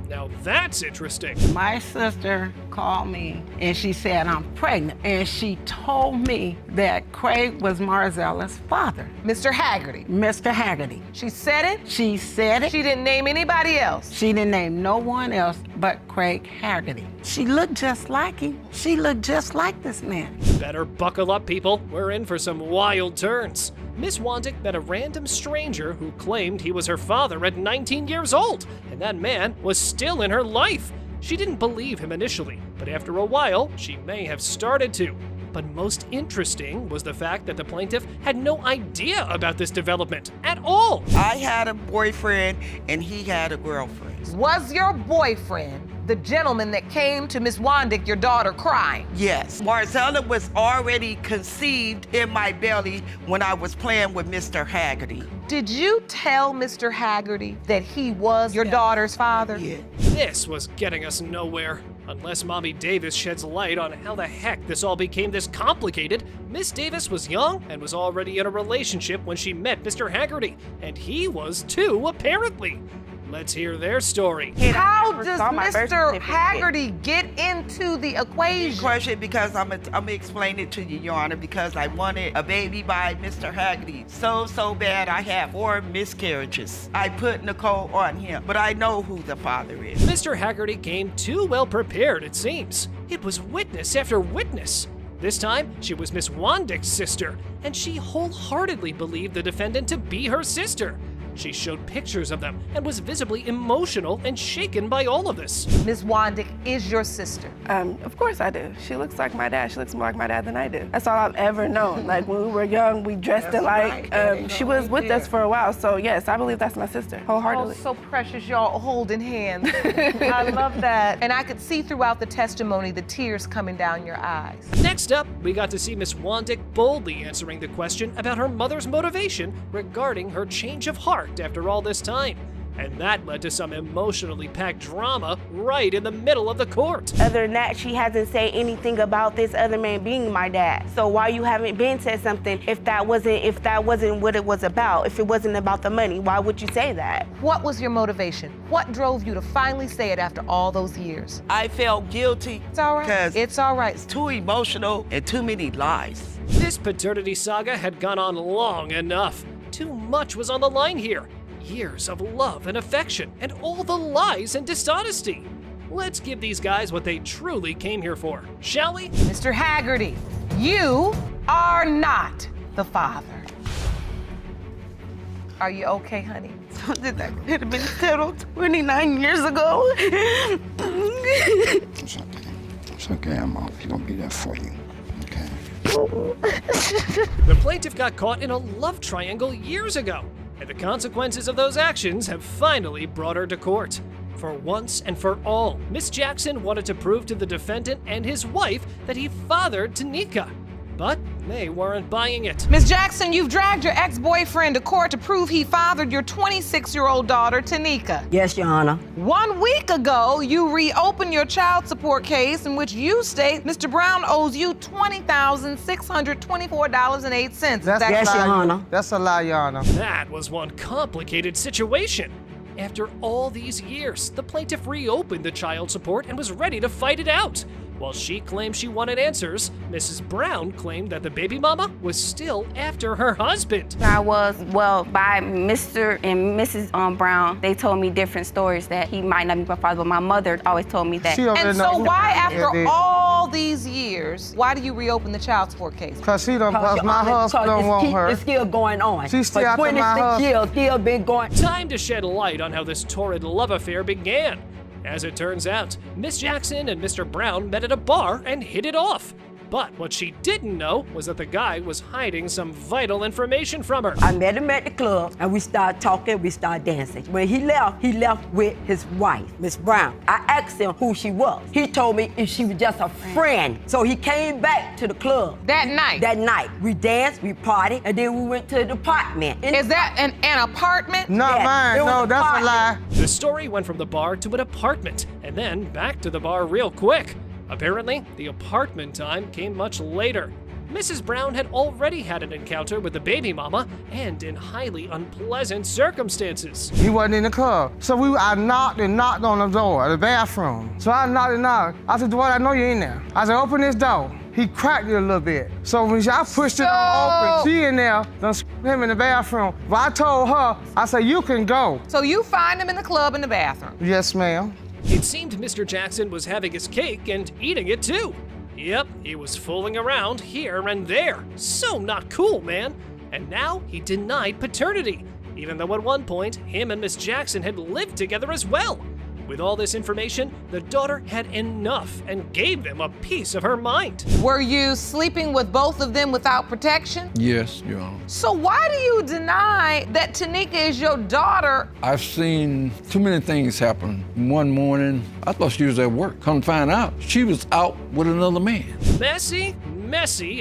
Now that's interesting. My sister called me and she said I'm pregnant, and she told me that Craig was Marzella's father. Mr. Haggerty. Mr. Haggerty. She said it? She said it. She didn't name anybody else? She didn't name no one else but Craig Haggerty. She looked just like him. She looked just like this man. Better buckle up, people. We're in for some wild turns. Miss Wandick met a random stranger who claimed he was her father at 19 years old, and that man was still in her life. She didn't believe him initially, but after a while, she may have started to. But most interesting was the fact that the plaintiff had no idea about this development at all. I had a boyfriend and he had a girlfriend. Was your boyfriend the gentleman that came to Miss Wandick, your daughter, crying? Yes. Marzella was already conceived in my belly when I was playing with Mr. Haggerty. Did you tell Mr. Haggerty that he was your daughter's father? Yeah. This was getting us nowhere. Unless Mommy Davis sheds light on how the heck this all became this complicated, Miss Davis was young and was already in a relationship when she met Mr. Haggerty, and he was too, apparently. Let's hear their story. How does Mr. Haggerty get into the equation? Question, because I'm gonna explain it to you, Your Honor, because I wanted a baby by Mr. Haggerty so bad I had 4 miscarriages. I put Nicole on him, but I know who the father is. Mr. Haggerty came too well prepared, it seems. It was witness after witness. This time, she was Miss Wandick's sister, and she wholeheartedly believed the defendant to be her sister. She showed pictures of them and was visibly emotional and shaken by all of this. Miss Wandick is your sister. Of course I do. She looks like my dad. She looks more like my dad than I do. That's all I've ever known. Like when we were young, we dressed alike. She was with us for a while, so yes, I believe that's my sister, wholeheartedly. Oh, so precious, y'all holding hands. I love that. And I could see throughout the testimony the tears coming down your eyes. Next up, we got to see Miss Wandick boldly answering the question about her mother's motivation regarding her change of heart after all this time. And that led to some emotionally packed drama right in the middle of the court. Other than that, she hasn't said anything about this other man being my dad. So why you haven't been said something if that wasn't what it was about, if it wasn't about the money, why would you say that? What was your motivation? What drove you to finally say it after all those years? I felt guilty. It's all right. It's all right. It's too emotional and too many lies. This paternity saga had gone on long enough. Too much was on the line here. Years of love and affection, and all the lies and dishonesty. Let's give these guys what they truly came here for, shall we? Mr. Haggerty, you are not the father. Are you okay, honey? Something that could have been settled 29 years ago. It's okay. It's okay, I'm off. You're gonna be there for you. Okay. The plaintiff got caught in a love triangle years ago, and the consequences of those actions have finally brought her to court. For once and for all, Miss Jackson wanted to prove to the defendant and his wife that he fathered Tanika, but they weren't buying it. Ms. Jackson, you've dragged your ex-boyfriend to court to prove he fathered your 26-year-old daughter, Tanika. Yes, Your Honor. 1 week ago, you reopened your child support case in which you state Mr. Brown owes you $20,624.08. Yes, Your Honor. That's a lie, Your Honor. That was one complicated situation. After all these years, the plaintiff reopened the child support and was ready to fight it out. While she claimed she wanted answers, Mrs. Brown claimed that the baby mama was still after her husband. I was, by Mr. and Mrs. Brown, they told me different stories that he might not be my father, but my mother always told me that. And so why, after all these years, why do you reopen the child support case? Because my husband don't want her. It's still going on. She's still after my husband. 26 years, still been going. Time to shed light on how this torrid love affair began. As it turns out, Miss Jackson and Mr. Brown met at a bar and hit it off. But what she didn't know was that the guy was hiding some vital information from her. I met him at the club, and we started talking, we started dancing. When he left with his wife, Miss Brown. I asked him who she was. He told me if she was just a friend. So he came back to the club. That night? That night. We danced, we partied, and then we went to the apartment. Is that an apartment? Not mine, no, that's a lie. The story went from the bar to an apartment, and then back to the bar real quick. Apparently, the apartment time came much later. Mrs. Brown had already had an encounter with the baby mama, and in highly unpleasant circumstances. He wasn't in the club. So I knocked on the door of the bathroom. So I knocked. I said, Dwight, I know you're in there. I said, open this door. He cracked it a little bit. So when I pushed it open, she in there, done him in the bathroom. But I told her, I said, you can go. So you find him in the club in the bathroom? Yes, ma'am. It seemed Mr. Jackson was having his cake and eating it too. Yep, he was fooling around here and there. So not cool, man. And now he denied paternity, even though at one point, him and Miss Jackson had lived together as well. With all this information, the daughter had enough and gave them a piece of her mind. Were you sleeping with both of them without protection? Yes, Your Honor. So why do you deny that Tanika is your daughter? I've seen too many things happen. One morning, I thought she was at work. Come to find out, she was out with another man. Messy,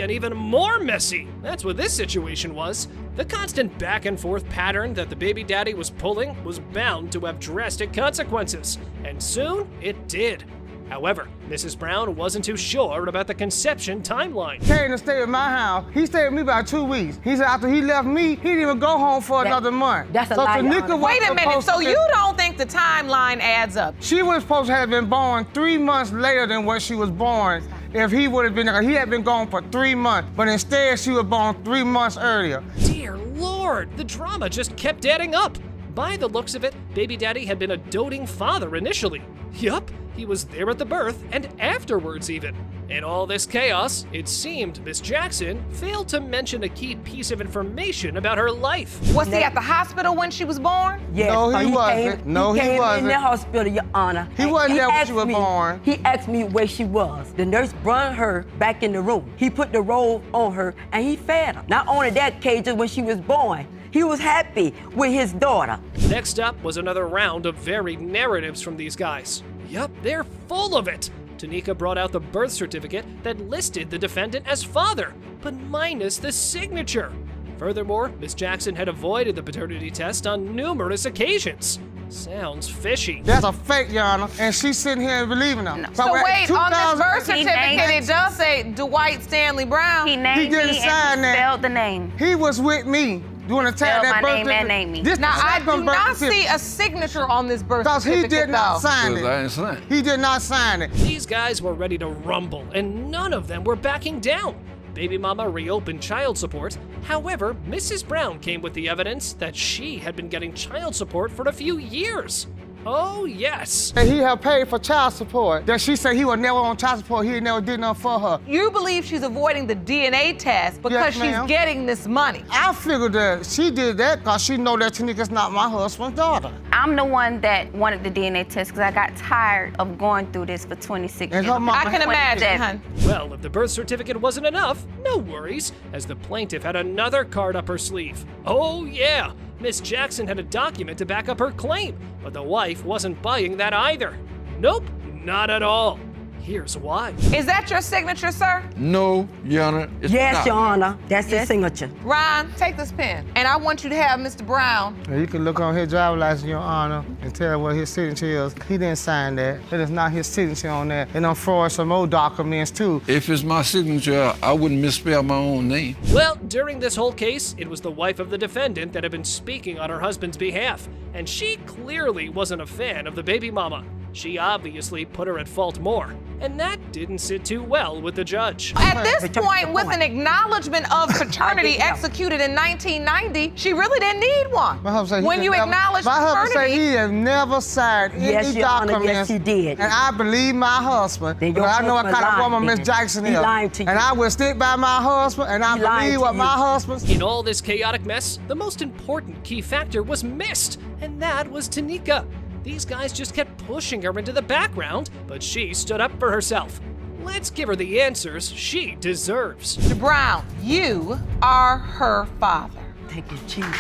and even more messy. That's what this situation was. The constant back and forth pattern that the baby daddy was pulling was bound to have drastic consequences, and soon it did. However, Mrs. Brown wasn't too sure about the conception timeline. Came to stay at my house. He stayed with me about 2 weeks. He said after he left me, he didn't even go home for another month. That's a lie. Wait a minute, so you don't think the timeline adds up? She was supposed to have been born 3 months later than what she was born. If he would have been there, he had been gone for 3 months, but instead she was born 3 months earlier. Dear Lord, the drama just kept adding up. By the looks of it, baby daddy had been a doting father initially. Yup, he was there at the birth and afterwards even. In all this chaos, it seemed Miss Jackson failed to mention a key piece of information about her life. Was he at the hospital when she was born? Yes. No, he wasn't. He came in the hospital, Your Honor. He wasn't there when she was born. He asked me where she was. The nurse brought her back in the room. He put the robe on her and he fed her. Not only that, Koger, when she was born, he was happy with his daughter. Next up was another round of varied narratives from these guys. Yup, they're full of it. Tanika brought out the birth certificate that listed the defendant as father, but minus the signature. Furthermore, Miss Jackson had avoided the paternity test on numerous occasions. Sounds fishy. That's a fake, Your Honor, and she's sitting here and believing her. So wait, on this birth certificate, it does say Dwight Stanley Brown. He named didn't me sign and that. spelled the name. He was with me doing the tag that my birth name and named me. This Now, I second do birth not certificate. see a signature on this birth Because certificate, he did not though. sign Because I didn't it. sign it. He did not sign it. These guys were ready to rumble, and none of them were backing down. Baby mama reopened child support. However, Mrs. Brown came with the evidence that she had been getting child support for a few years. Oh, yes. And he had paid for child support. That she said he was never on child support. He never did nothing for her. You believe she's avoiding the DNA test because she's getting this money. I figured that she did that because she know that Tanika's not my husband's daughter. I'm the one that wanted the DNA test because I got tired of going through this for 26 years. I can imagine, hon. Well, if the birth certificate wasn't enough, no worries, as the plaintiff had another card up her sleeve. Oh, yeah. Miss Jackson had a document to back up her claim, but the wife wasn't buying that either. Nope, not at all. Here's why. Is that your signature, sir? No, Your Honor. It's Yes, not. Your Honor. That's his signature. Ron, take this pen. And I want you to have Mr. Brown. And you can look on his driver's license, Your Honor, and tell what his signature is. He didn't sign that. It is not his signature on that. And I'm fraud some old documents, too. If it's my signature, I wouldn't misspell my own name. Well, during this whole case, it was the wife of the defendant that had been speaking on her husband's behalf, and she clearly wasn't a fan of the baby mama. She obviously put her at fault more, and that didn't sit too well with the judge. At this point, with an acknowledgement of paternity executed in 1990, she really didn't need one. My husband said When you acknowledge my husband said paternity, he has never signed Yes, any Your Honor, documents. yes, he did. And I believe my husband. Then But your I know what husband kind of lied, woman Miss then. Jackson He is. lied to you. And I will stick by my husband, and I He lied believe to what you. my husband. In all this chaotic mess, the most important key factor was missed, and that was Tanika. These guys just kept pushing her into the background, but she stood up for herself. Let's give her the answers she deserves. Mr. Brown, you are her father. Thank you, Jesus.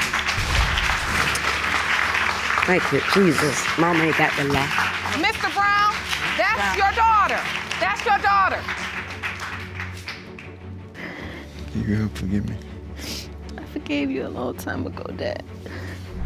Thank you, Jesus. Mama ain't got the law. Mr. Brown, that's your daughter. That's your daughter. You forgive me. I forgave you a long time ago, Dad.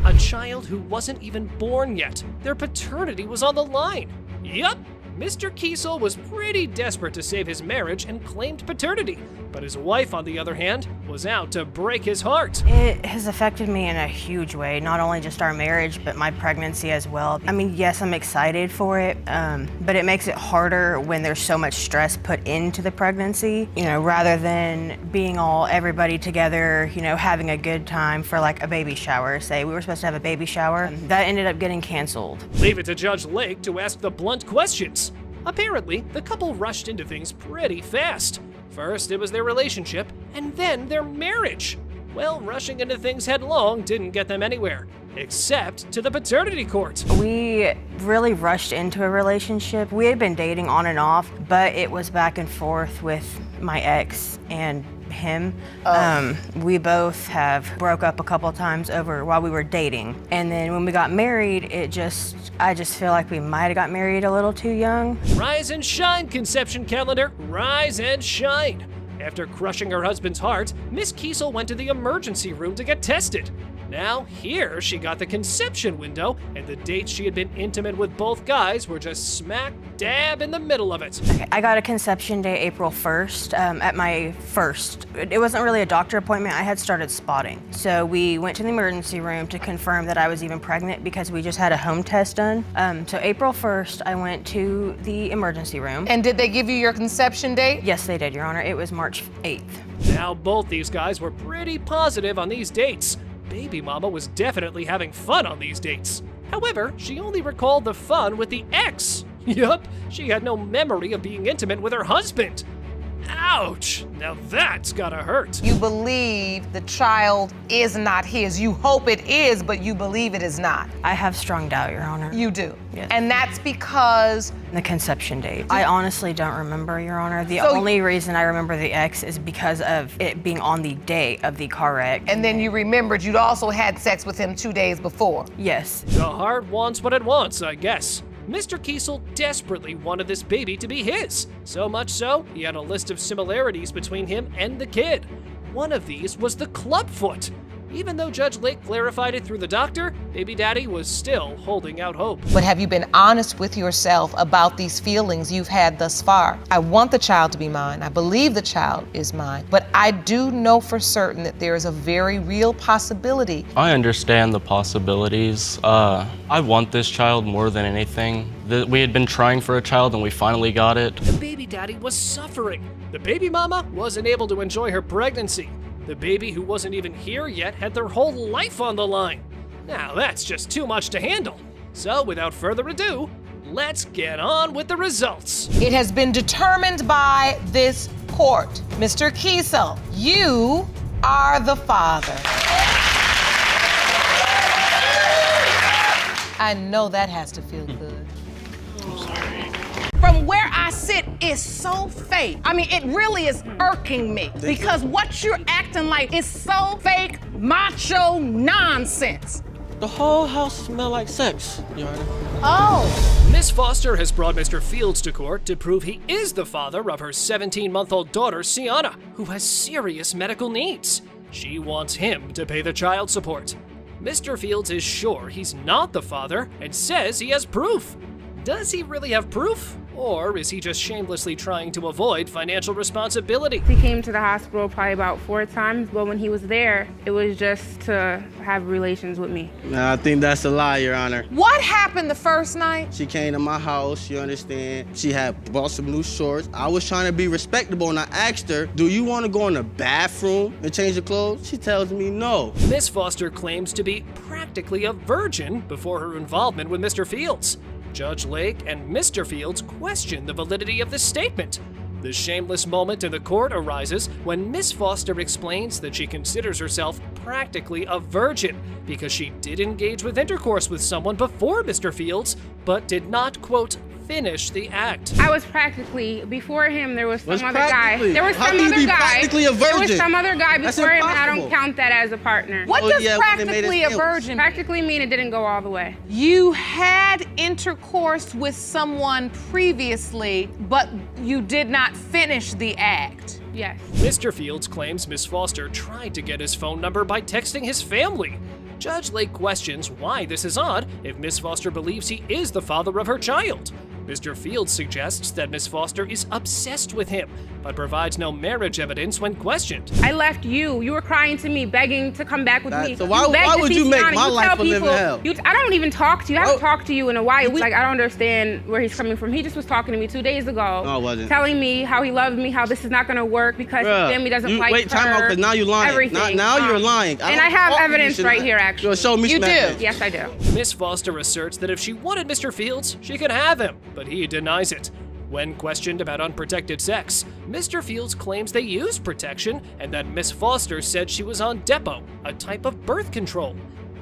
A child who wasn't even born yet. Their paternity was on the line. Yup, Mr. Kiesel was pretty desperate to save his marriage and claimed paternity, but his wife, on the other hand, was out to break his heart. It has affected me in a huge way, not only just our marriage, but my pregnancy as well. I mean, yes, I'm excited for it, but it makes it harder when there's so much stress put into the pregnancy, you know, rather than being everybody together, you know, having a good time for like a baby shower. Say we were supposed to have a baby shower, that ended up getting canceled. Leave it to Judge Lake to ask the blunt questions. Apparently, the couple rushed into things pretty fast. First, it was their relationship, and then their marriage. Well, rushing into things headlong didn't get them anywhere, except to the paternity court. We really rushed into a relationship. We had been dating on and off, but it was back and forth with my ex and him. We both have broke up a couple times over while we were dating. And then when we got married, I just feel like we might have got married a little too young. Rise and shine, conception calendar, rise and shine. After crushing her husband's heart, Miss Kiesel went to the emergency room to get tested. Now, here she got the conception window, and the dates she had been intimate with both guys were just smack dab in the middle of it. Okay, I got a conception day April 1st at my first. It wasn't really a doctor appointment. I had started spotting. So we went to the emergency room to confirm that I was even pregnant because we just had a home test done. So April 1st, I went to the emergency room. And did they give you your conception date? Yes, they did, Your Honor. It was March 8th. Now, both these guys were pretty positive on these dates. Baby mama was definitely having fun on these dates. However, she only recalled the fun with the ex. Yup, she had no memory of being intimate with her husband. Ouch, now that's gotta hurt. You believe the child is not his. You hope it is, but you believe it is not. I have strong doubt, Your Honor. You do? Yes. And that's because? The conception date. I honestly don't remember, Your Honor. The only reason I remember the ex is because of it being on the day of the car wreck. And then you remembered you'd also had sex with him 2 days before. Yes. The heart wants what it wants, I guess. Mr. Kiesel desperately wanted this baby to be his. So much so, he had a list of similarities between him and the kid. One of these was the clubfoot. Even though Judge Lake clarified it through the doctor, baby daddy was still holding out hope. But have you been honest with yourself about these feelings you've had thus far? I want the child to be mine. I believe the child is mine. But I do know for certain that there is a very real possibility. I understand the possibilities. I want this child more than anything. We had been trying for a child and we finally got it. The baby daddy was suffering. The baby mama wasn't able to enjoy her pregnancy. The baby who wasn't even here yet had their whole life on the line. Now that's just too much to handle. So without further ado, let's get on with the results. It has been determined by this court. Mr. Kiesel, you are the father. I know that has to feel good. I'm sorry. From where I sit is so fake. I mean, it really is irking me because what you're acting like is so fake, macho nonsense. The whole house smells like sex, Your Honor. Oh. Miss Foster has brought Mr. Fields to court to prove he is the father of her 17-month-old daughter, Sienna, who has serious medical needs. She wants him to pay the child support. Mr. Fields is sure he's not the father and says he has proof. Does he really have proof? Or is he just shamelessly trying to avoid financial responsibility? He came to the hospital probably about 4 times, but when he was there, it was just to have relations with me. Nah, I think that's a lie, Your Honor. What happened the first night? She came to my house, you understand? She had bought some new shorts. I was trying to be respectable and I asked her, do you want to go in the bathroom and change your clothes? She tells me no. Miss Foster claims to be practically a virgin before her involvement with Mr. Fields. Judge Lake and Mr. Fields question the validity of this statement. The shameless moment in the court arises when Miss Foster explains that she considers herself practically a virgin because she did engage with intercourse with someone before Mr. Fields, but did not, quote, finish the act. I was practically, before him, there was some What's other guy. practically? There was How some can you other be guy. practically a There was virgin? some other guy That's before him, and I impossible. don't count that as a partner. What Oh, does yeah, when they made practically a us virgin? Practically mean it didn't go all the way. You had intercourse with someone previously, but you did not finish the act. Yes. Mr. Fields claims Miss Foster tried to get his phone number by texting his family. Judge Lake questions why this is odd if Miss Foster believes he is the father of her child. Mr. Fields suggests that Miss Foster is obsessed with him, but provides no marriage evidence when questioned. I left you. You were crying to me, begging to come back with me. So why begged to would see you make Sienna. my You life tell a living people- hell? I don't even talk to you. I haven't talked to you in a while. Like, I don't understand where he's coming from. He just was talking to me 2 days ago. No, I wasn't. Telling me how he loves me, how this is not going to work because Bruh, his family doesn't like wait, her. time out, because now you're lying. Everything. Now you're lying. And I have evidence right here, actually. Show me You some do? evidence. Yes, I do. Miss Foster asserts that if she wanted Mr. Fields, she could have him, but he denies it. When questioned about unprotected sex, Mr. Fields claims they used protection and that Miss Foster said she was on Depo, a type of birth control.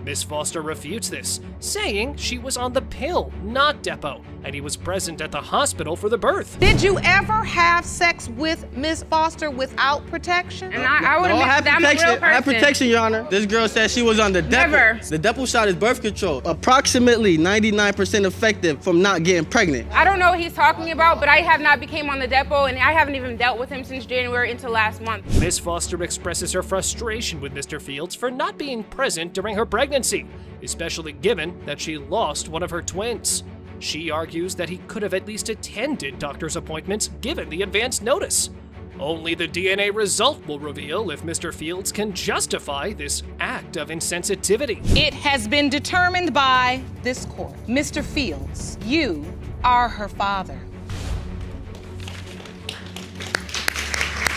Miss Foster refutes this, saying she was on the pill, not Depo, and he was present at the hospital for the birth. Did you ever have sex with Miss Foster without protection? And I would No, I have have been, I'm a real protection. I have person. protection, Your Honor. This girl said she was on the Never. Depo. The Depo shot is birth control. Approximately 99% effective from not getting pregnant. I don't know what he's talking about, but I have not became on the depot, and I haven't even dealt with him since January until last month. Miss Foster expresses her frustration with Mr. Fields for not being present during her pregnancy, especially given that she lost one of her twins. She argues that he could have at least attended doctor's appointments given the advance notice. Only the DNA result will reveal if Mr. Fields can justify this act of insensitivity. It has been determined by this court. Mr. Fields, you are her father.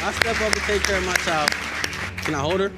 I step up and take care of my child. Can I hold her?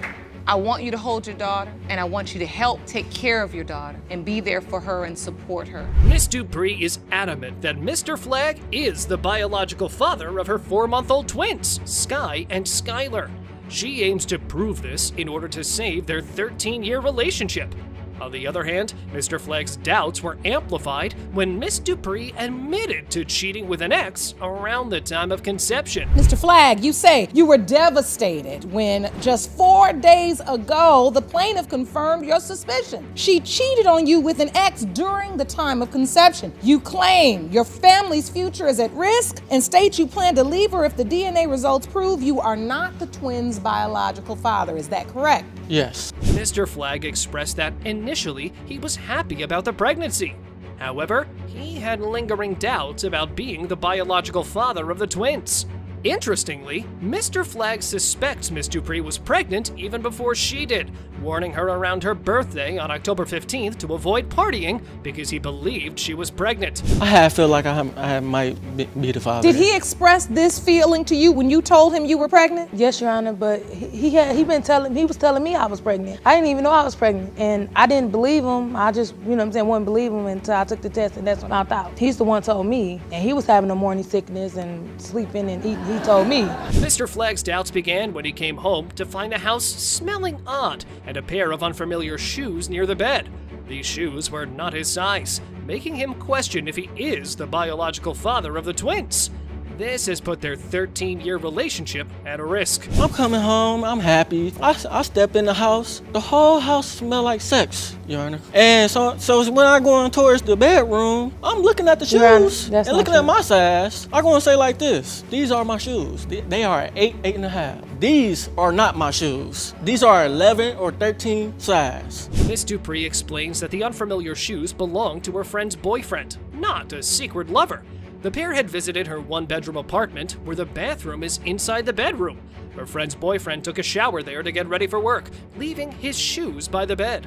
I want you to hold your daughter, and I want you to help take care of your daughter and be there for her and support her. Miss Dupree is adamant that Mr. Flagg is the biological father of her 4-month-old twins, Sky and Skylar. She aims to prove this in order to save their 13-year relationship. On the other hand, Mr. Flagg's doubts were amplified when Miss Dupree admitted to cheating with an ex around the time of conception. Mr. Flagg, you say you were devastated when just 4 days ago the plaintiff confirmed your suspicion. She cheated on you with an ex during the time of conception. You claim your family's future is at risk and state you plan to leave her if the DNA results prove you are not the twins' biological father. Is that correct? Yes. Mr. Flagg expressed that initially he was happy about the pregnancy. However, he had lingering doubts about being the biological father of the twins. Interestingly, Mr. Flagg suspects Miss Dupree was pregnant even before she did, warning her around her birthday on October 15th to avoid partying because he believed she was pregnant. I feel like I might be the father. Did he express this feeling to you when you told him you were pregnant? Yes, Your Honor, but he was telling me I was pregnant. I didn't even know I was pregnant, and I didn't believe him. I just, wouldn't believe him until I took the test, and that's when I thought. He's the one told me, and he was having a morning sickness and sleeping and eating. He told me. Mr. Flagg's doubts began when he came home to find a house smelling odd and a pair of unfamiliar shoes near the bed. These shoes were not his size, making him question if he is the biological father of the twins. This has put their 13-year relationship at a risk. I'm coming home, I'm happy. I step in the house, the whole house smell like sex, Your Honor. And so when I go in towards the bedroom, I'm looking at the shoes and looking at my size. I'm gonna say like this, these are my shoes. They are 8.5. These are not my shoes. These are 11 or 13 size. Miss Dupree explains that the unfamiliar shoes belong to her friend's boyfriend, not a secret lover. The pair had visited her one-bedroom apartment where the bathroom is inside the bedroom. Her friend's boyfriend took a shower there to get ready for work, leaving his shoes by the bed.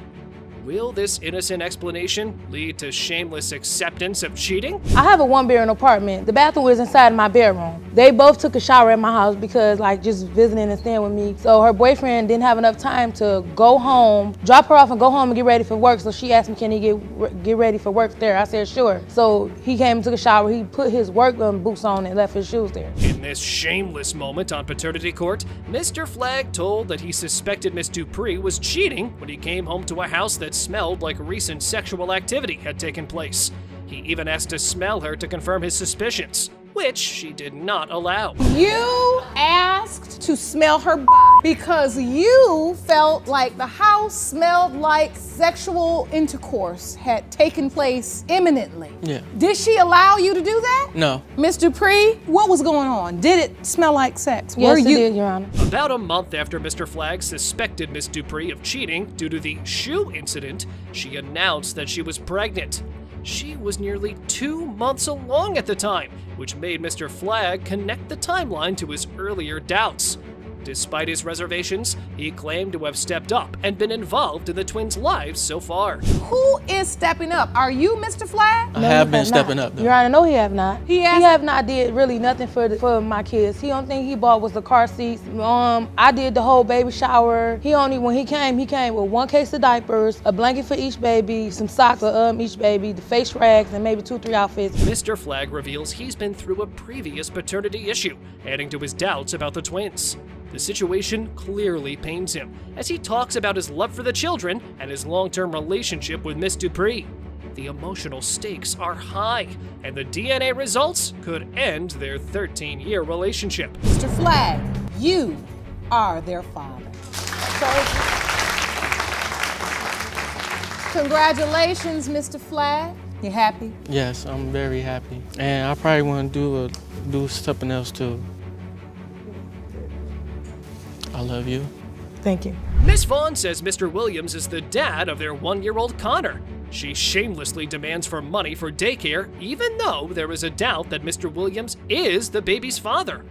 Will this innocent explanation lead to shameless acceptance of cheating? I have a one-bedroom apartment. The bathroom is inside my bedroom. They both took a shower at my house because just visiting and staying with me. So her boyfriend didn't have enough time to go home, drop her off and go home and get ready for work. So she asked me, can he get ready for work there? I said, sure. So he came and took a shower. He put his work boots on and left his shoes there. In this shameless moment on paternity court, Mr. Flagg told that he suspected Miss Dupree was cheating when he came home to a house that smelled like recent sexual activity had taken place. He even asked to smell her to confirm his suspicions, which she did not allow. You asked to smell her body because you felt like the house smelled like sexual intercourse had taken place imminently. Yeah. Did she allow you to do that? No. Miss Dupree, what was going on? Did it smell like sex? Yes, it did, Your Honor. About a month after Mr. Flagg suspected Miss Dupree of cheating due to the shoe incident, she announced that she was pregnant. She was nearly 2 months along at the time, which made Mr. Flagg connect the timeline to his earlier doubts. Despite his reservations, he claimed to have stepped up and been involved in the twins' lives so far. Who is stepping up? Are you Mr. Flagg? I have been stepping up, though. Your Honor, no, he have not. He have not did really nothing for my kids. The only thing he bought was the car seats. I did the whole baby shower. When he came with 1 case of diapers, a blanket for each baby, some socks for each baby, the face rags, and maybe 2-3 outfits. Mr. Flagg reveals he's been through a previous paternity issue, adding to his doubts about the twins. The situation clearly pains him, as he talks about his love for the children and his long-term relationship with Miss Dupree. The emotional stakes are high, and the DNA results could end their 13-year relationship. Mr. Flagg, you are their father. Congratulations, Mr. Flagg. You happy? Yes, I'm very happy. And I probably want to do something else too. I love you. Thank you. Miss Vaughn says Mr. Williams is the dad of their 1-year-old Connor. She shamelessly demands for money for daycare, even though there is a doubt that Mr. Williams is the baby's father.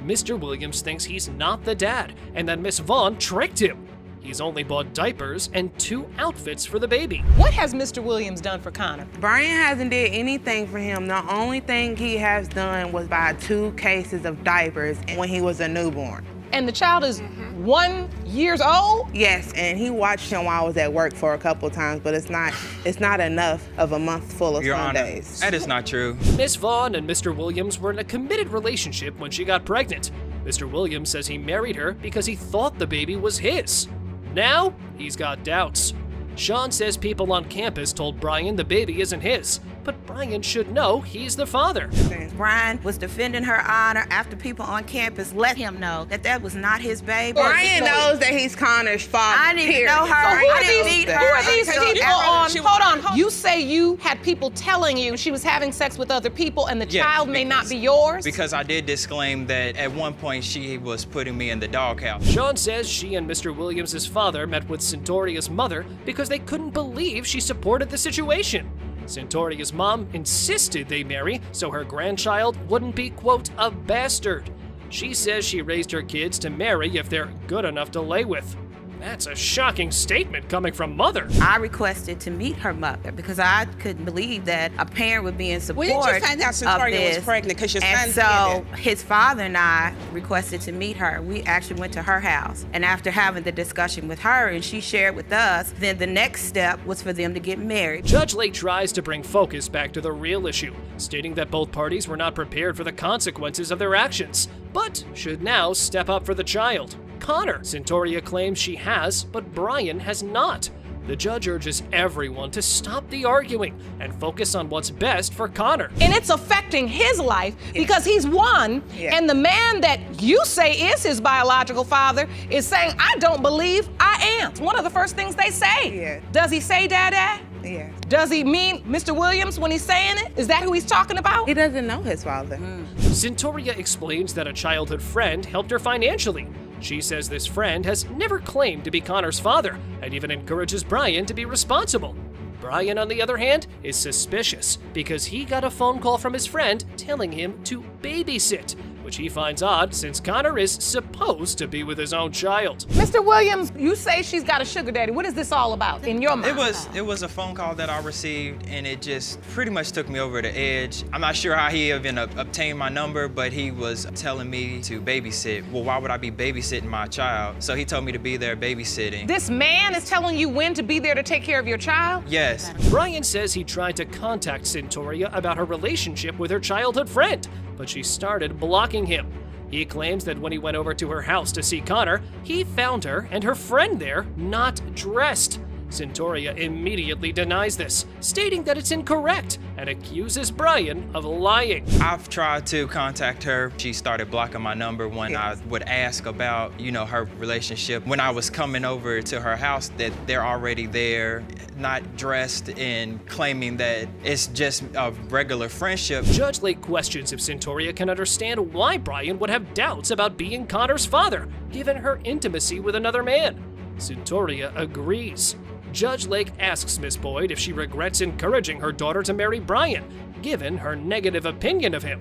Mr. Williams thinks he's not the dad, and that Miss Vaughn tricked him. He's only bought diapers and 2 outfits for the baby. What has Mr. Williams done for Connor? Brian hasn't did anything for him. The only thing he has done was buy 2 cases of diapers when he was a newborn. And the child is 1 year old? Yes, and he watched him while I was at work for a couple times, but it's not enough of a month full of Your Sundays. Honor, that is not true. Miss Vaughn and Mr. Williams were in a committed relationship when she got pregnant. Mr. Williams says he married her because he thought the baby was his. Now, he's got doubts. Sean says people on campus told Brian the baby isn't his, but Brian should know he's the father. Brian was defending her honor after people on campus let him know that that was not his baby. Brian knows that he's Connor's father. I didn't even know her. Who are these people on? Hold on. You say you had people telling you she was having sex with other people and the child may not be yours? Because I did disclaim that at one point she was putting me in the doghouse. Sean says she and Mr. Williams' father met with Centoria's mother because they couldn't believe she supported the situation. Centoria's mom insisted they marry so her grandchild wouldn't be, quote, a bastard. She says she raised her kids to marry if they're good enough to lay with. That's a shocking statement coming from mother. I requested to meet her mother because I couldn't believe that a parent would be in support When did you find out Centoria was pregnant? Because your son and so his father and I requested to meet her. We actually went to her house. And after having the discussion with her and she shared with us, then the next step was for them to get married. Judge Lake tries to bring focus back to the real issue, stating that both parties were not prepared for the consequences of their actions, but should now step up for the child. Connor, Centoria claims she has, but Brian has not. The judge urges everyone to stop the arguing and focus on what's best for Connor. And it's affecting his life because he's one, and the man that you say is his biological father is saying, I don't believe I am. It's one of the first things they say. Yeah. Does he say Dada? Yeah. Does he mean Mr. Williams when he's saying it? Is that who he's talking about? He doesn't know his father. Centoria explains that a childhood friend helped her financially. She says this friend has never claimed to be Connor's father and even encourages Brian to be responsible. Brian, on the other hand, is suspicious because he got a phone call from his friend telling him to babysit, which he finds odd since Connor is supposed to be with his own child. Mr. Williams, you say she's got a sugar daddy. What is this all about in your mind? It was a phone call that I received, and it just pretty much took me over the edge. I'm not sure how he even obtained my number, but he was telling me to babysit. Well, why would I be babysitting my child? So he told me to be there babysitting. This man is telling you when to be there to take care of your child? Yes. Brian says he tried to contact Centoria about her relationship with her childhood friend, but she started blocking him. He claims that when he went over to her house to see Connor, he found her and her friend there not dressed. Centoria immediately denies this, stating that it's incorrect and accuses Brian of lying. I've tried to contact her. She started blocking my number when I would ask about, her relationship. When I was coming over to her house, that they're already there, not dressed, and claiming that it's just a regular friendship. Judge Lake questions if Centoria can understand why Brian would have doubts about being Connor's father, given her intimacy with another man. Centoria agrees. Judge Lake asks Miss Boyd if she regrets encouraging her daughter to marry Brian, given her negative opinion of him.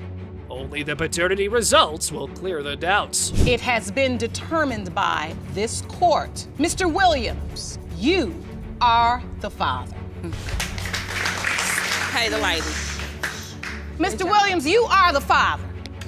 Only the paternity results will clear the doubts. It has been determined by this court. Mr. Williams, you are the father. Hey, the lady. Mr. Williams, you are the father.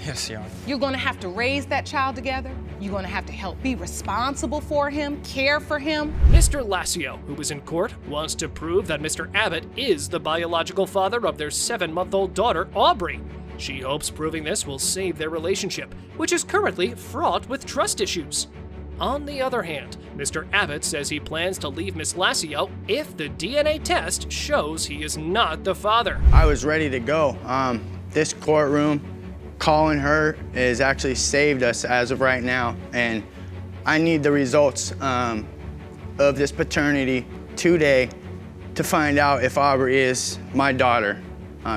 Yes, Your Honor. You're gonna have to raise that child together. You're gonna have to help be responsible for him, care for him. Mr. Lassio, who was in court, wants to prove that Mr. Abbott is the biological father of their 7-month-old daughter, Aubrey. She hopes proving this will save their relationship, which is currently fraught with trust issues. On the other hand, Mr. Abbott says he plans to leave Miss Lassio if the DNA test shows he is not the father. I was ready to go. This courtroom, calling her has actually saved us as of right now, and I need the results of this paternity today to find out if Aubrey is my daughter,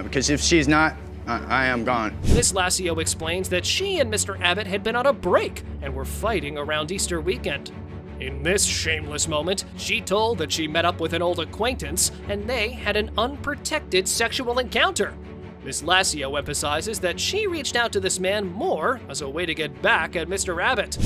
because if she's not, I am gone. Miss Lassio explains that she and Mr. Abbott had been on a break and were fighting around Easter weekend. In this shameless moment, she told that she met up with an old acquaintance and they had an unprotected sexual encounter. Miss Lassio emphasizes that she reached out to this man more as a way to get back at Mr. Abbott.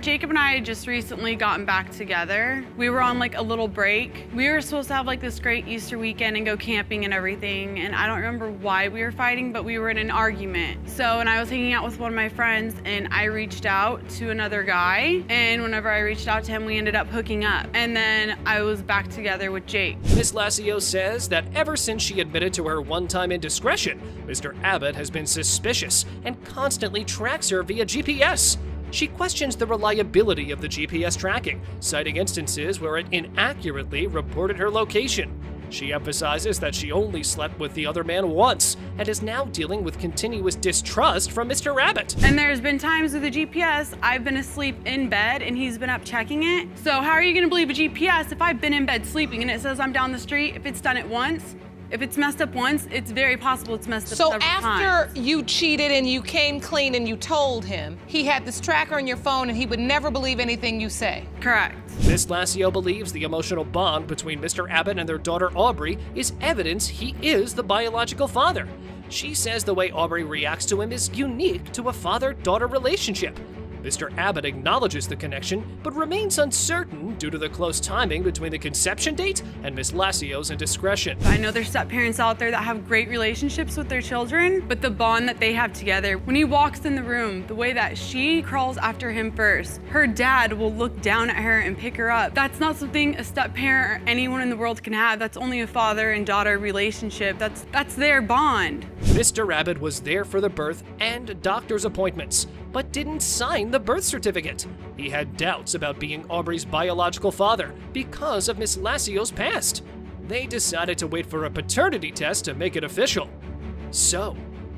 Jacob and I had just recently gotten back together. We were on a little break. We were supposed to have this great Easter weekend and go camping and everything. And I don't remember why we were fighting, but we were in an argument. And I was hanging out with one of my friends and I reached out to another guy. And whenever I reached out to him, we ended up hooking up. And then I was back together with Jake. Miss Lassio says that ever since she admitted to her one-time indiscretion, Mr. Abbott has been suspicious and constantly tracks her via GPS. She questions the reliability of the GPS tracking, citing instances where it inaccurately reported her location. She emphasizes that she only slept with the other man once and is now dealing with continuous distrust from Mr. Abbott. And there's been times with the GPS, I've been asleep in bed and he's been up checking it. So how are you gonna believe a GPS if I've been in bed sleeping and it says I'm down the street, if it's done it once? If it's messed up once, it's very possible it's messed up several times. So after you cheated and you came clean and you told him, he had this tracker on your phone and he would never believe anything you say? Correct. Miss Lassio believes the emotional bond between Mr. Abbott and their daughter Aubrey is evidence he is the biological father. She says the way Aubrey reacts to him is unique to a father-daughter relationship. Mr. Abbott acknowledges the connection, but remains uncertain due to the close timing between the conception date and Miss Lassio's indiscretion. I know there's step-parents out there that have great relationships with their children, but the bond that they have together, when he walks in the room, the way that she crawls after him first, her dad will look down at her and pick her up. That's not something a step-parent or anyone in the world can have. That's only a father and daughter relationship. That's their bond. Mr. Abbott was there for the birth and doctor's appointments, but didn't sign the birth certificate. He had doubts about being Aubrey's biological father because of Miss Lassio's past. They decided to wait for a paternity test to make it official. So,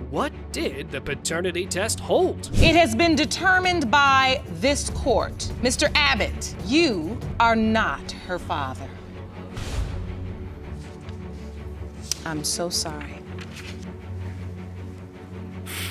what did the paternity test hold? It has been determined by this court. Mr. Abbott, you are not her father. I'm so sorry.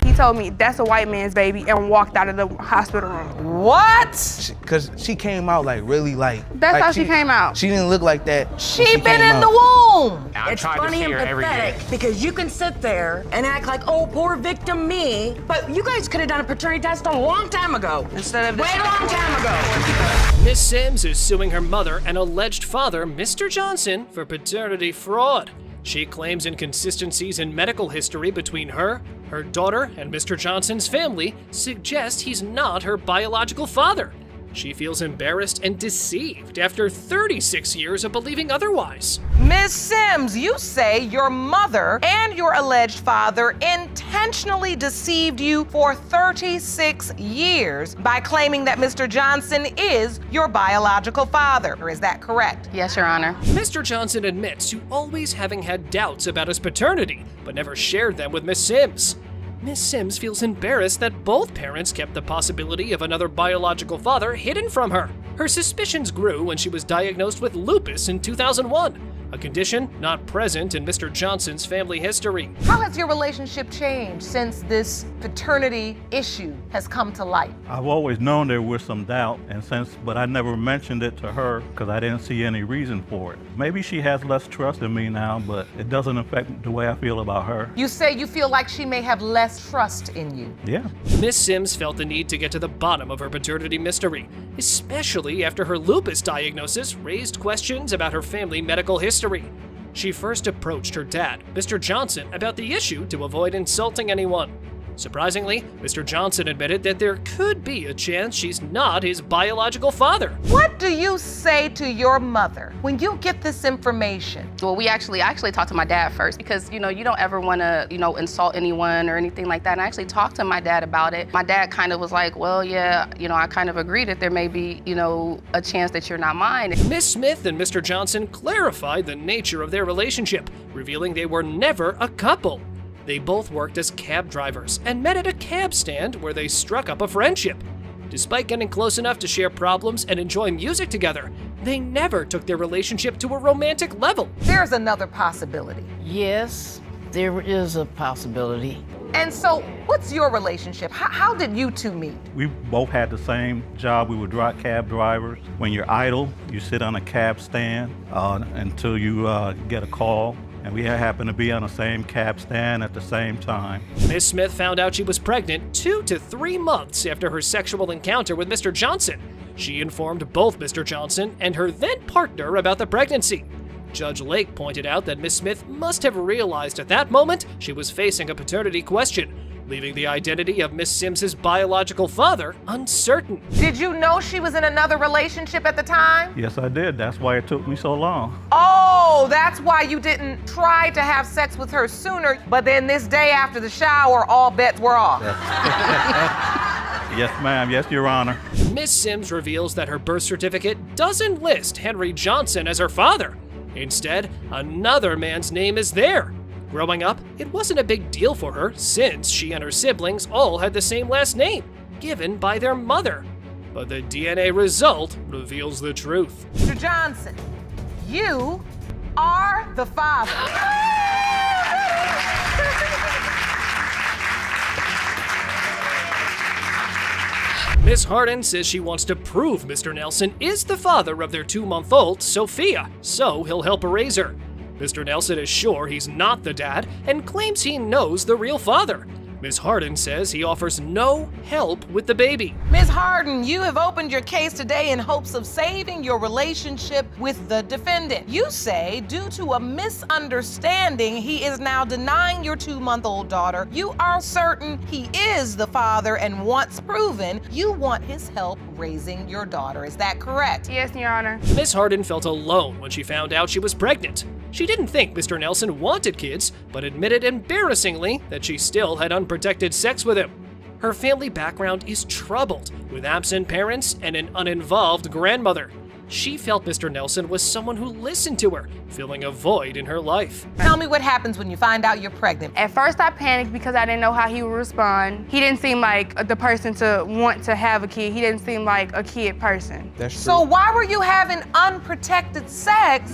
He told me, that's a white man's baby, and walked out of the hospital room. What? Because she came out like really like. That's how she came out. She didn't look like that. She been in the womb. It's funny and pathetic because you can sit there and act like, oh, poor victim me, but you guys could have done a paternity test a long time ago. Instead of way a long time ago. Miss Sims is suing her mother and alleged father, Mr. Johnson, for paternity fraud. She claims inconsistencies in medical history between her daughter, and Mr. Johnson's family suggest he's not her biological father. She feels embarrassed and deceived after 36 years of believing otherwise. Ms. Sims, you say your mother and your alleged father intentionally deceived you for 36 years by claiming that Mr. Johnson is your biological father. Is that correct? Yes, Your Honor. Mr. Johnson admits to always having had doubts about his paternity, but never shared them with Miss Sims. Miss Sims feels embarrassed that both parents kept the possibility of another biological father hidden from her. Her suspicions grew when she was diagnosed with lupus in 2001, a condition not present in Mr. Johnson's family history. How has your relationship changed since this paternity issue has come to light? I've always known there was some doubt, but I never mentioned it to her because I didn't see any reason for it. Maybe she has less trust in me now, but it doesn't affect the way I feel about her. You say you feel like she may have less trust in you. Yeah. Miss Sims felt the need to get to the bottom of her paternity mystery, especially after her lupus diagnosis raised questions about her family medical history. She first approached her dad, Mr. Johnson, about the issue to avoid insulting anyone. Surprisingly, Mr. Johnson admitted that there could be a chance she's not his biological father. What do you say to your mother when you get this information? Well, I actually talked to my dad first because, you don't ever want to, insult anyone or anything like that. And I actually talked to my dad about it. My dad kind of was like, well, yeah, I kind of agree that there may be, a chance that you're not mine. Miss Smith and Mr. Johnson clarified the nature of their relationship, revealing they were never a couple. They both worked as cab drivers and met at a cab stand where they struck up a friendship. Despite getting close enough to share problems and enjoy music together, they never took their relationship to a romantic level. There's another possibility. Yes, there is a possibility. And so, what's your relationship? How did you two meet? We both had the same job. We were cab drivers. When you're idle, you sit on a cab stand until you get a call. And we happened to be on the same cab stand at the same time. Miss Smith found out she was pregnant 2 to 3 months after her sexual encounter with Mr. Johnson. She informed both Mr. Johnson and her then partner about the pregnancy. Judge Lake pointed out that Miss Smith must have realized at that moment she was facing a paternity question, leaving the identity of Miss Sims's biological father uncertain. Did you know she was in another relationship at the time? Yes, I did. That's why it took me so long. Oh, that's why you didn't try to have sex with her sooner, but then this day after the shower, all bets were off. Yes, ma'am. Yes, Your Honor. Miss Sims reveals that her birth certificate doesn't list Henry Johnson as her father. Instead, another man's name is there. Growing up, it wasn't a big deal for her since she and her siblings all had the same last name, given by their mother. But the DNA result reveals the truth. Mr. Johnson, you are the father. Miss Harden says she wants to prove Mr. Nelson is the father of their 2-month-old, Sophia, so he'll help her raise her. Mr. Nelson is sure he's not the dad and claims he knows the real father. Ms. Harden says he offers no help with the baby. Ms. Harden, you have opened your case today in hopes of saving your relationship with the defendant. You say, due to a misunderstanding, he is now denying your 2-month-old daughter. You are certain he is the father, and once proven, you want his help raising your daughter. Is that correct? Yes, Your Honor. Ms. Harden felt alone when she found out she was pregnant. She didn't think Mr. Nelson wanted kids, but admitted embarrassingly that she still had unprotected sex with him. Her family background is troubled, with absent parents and an uninvolved grandmother. She felt Mr. Nelson was someone who listened to her, filling a void in her life. Tell me what happens when you find out you're pregnant. At first I panicked because I didn't know how he would respond. He didn't seem like the person to want to have a kid. He didn't seem like a kid person. That's true. So why were you having unprotected sex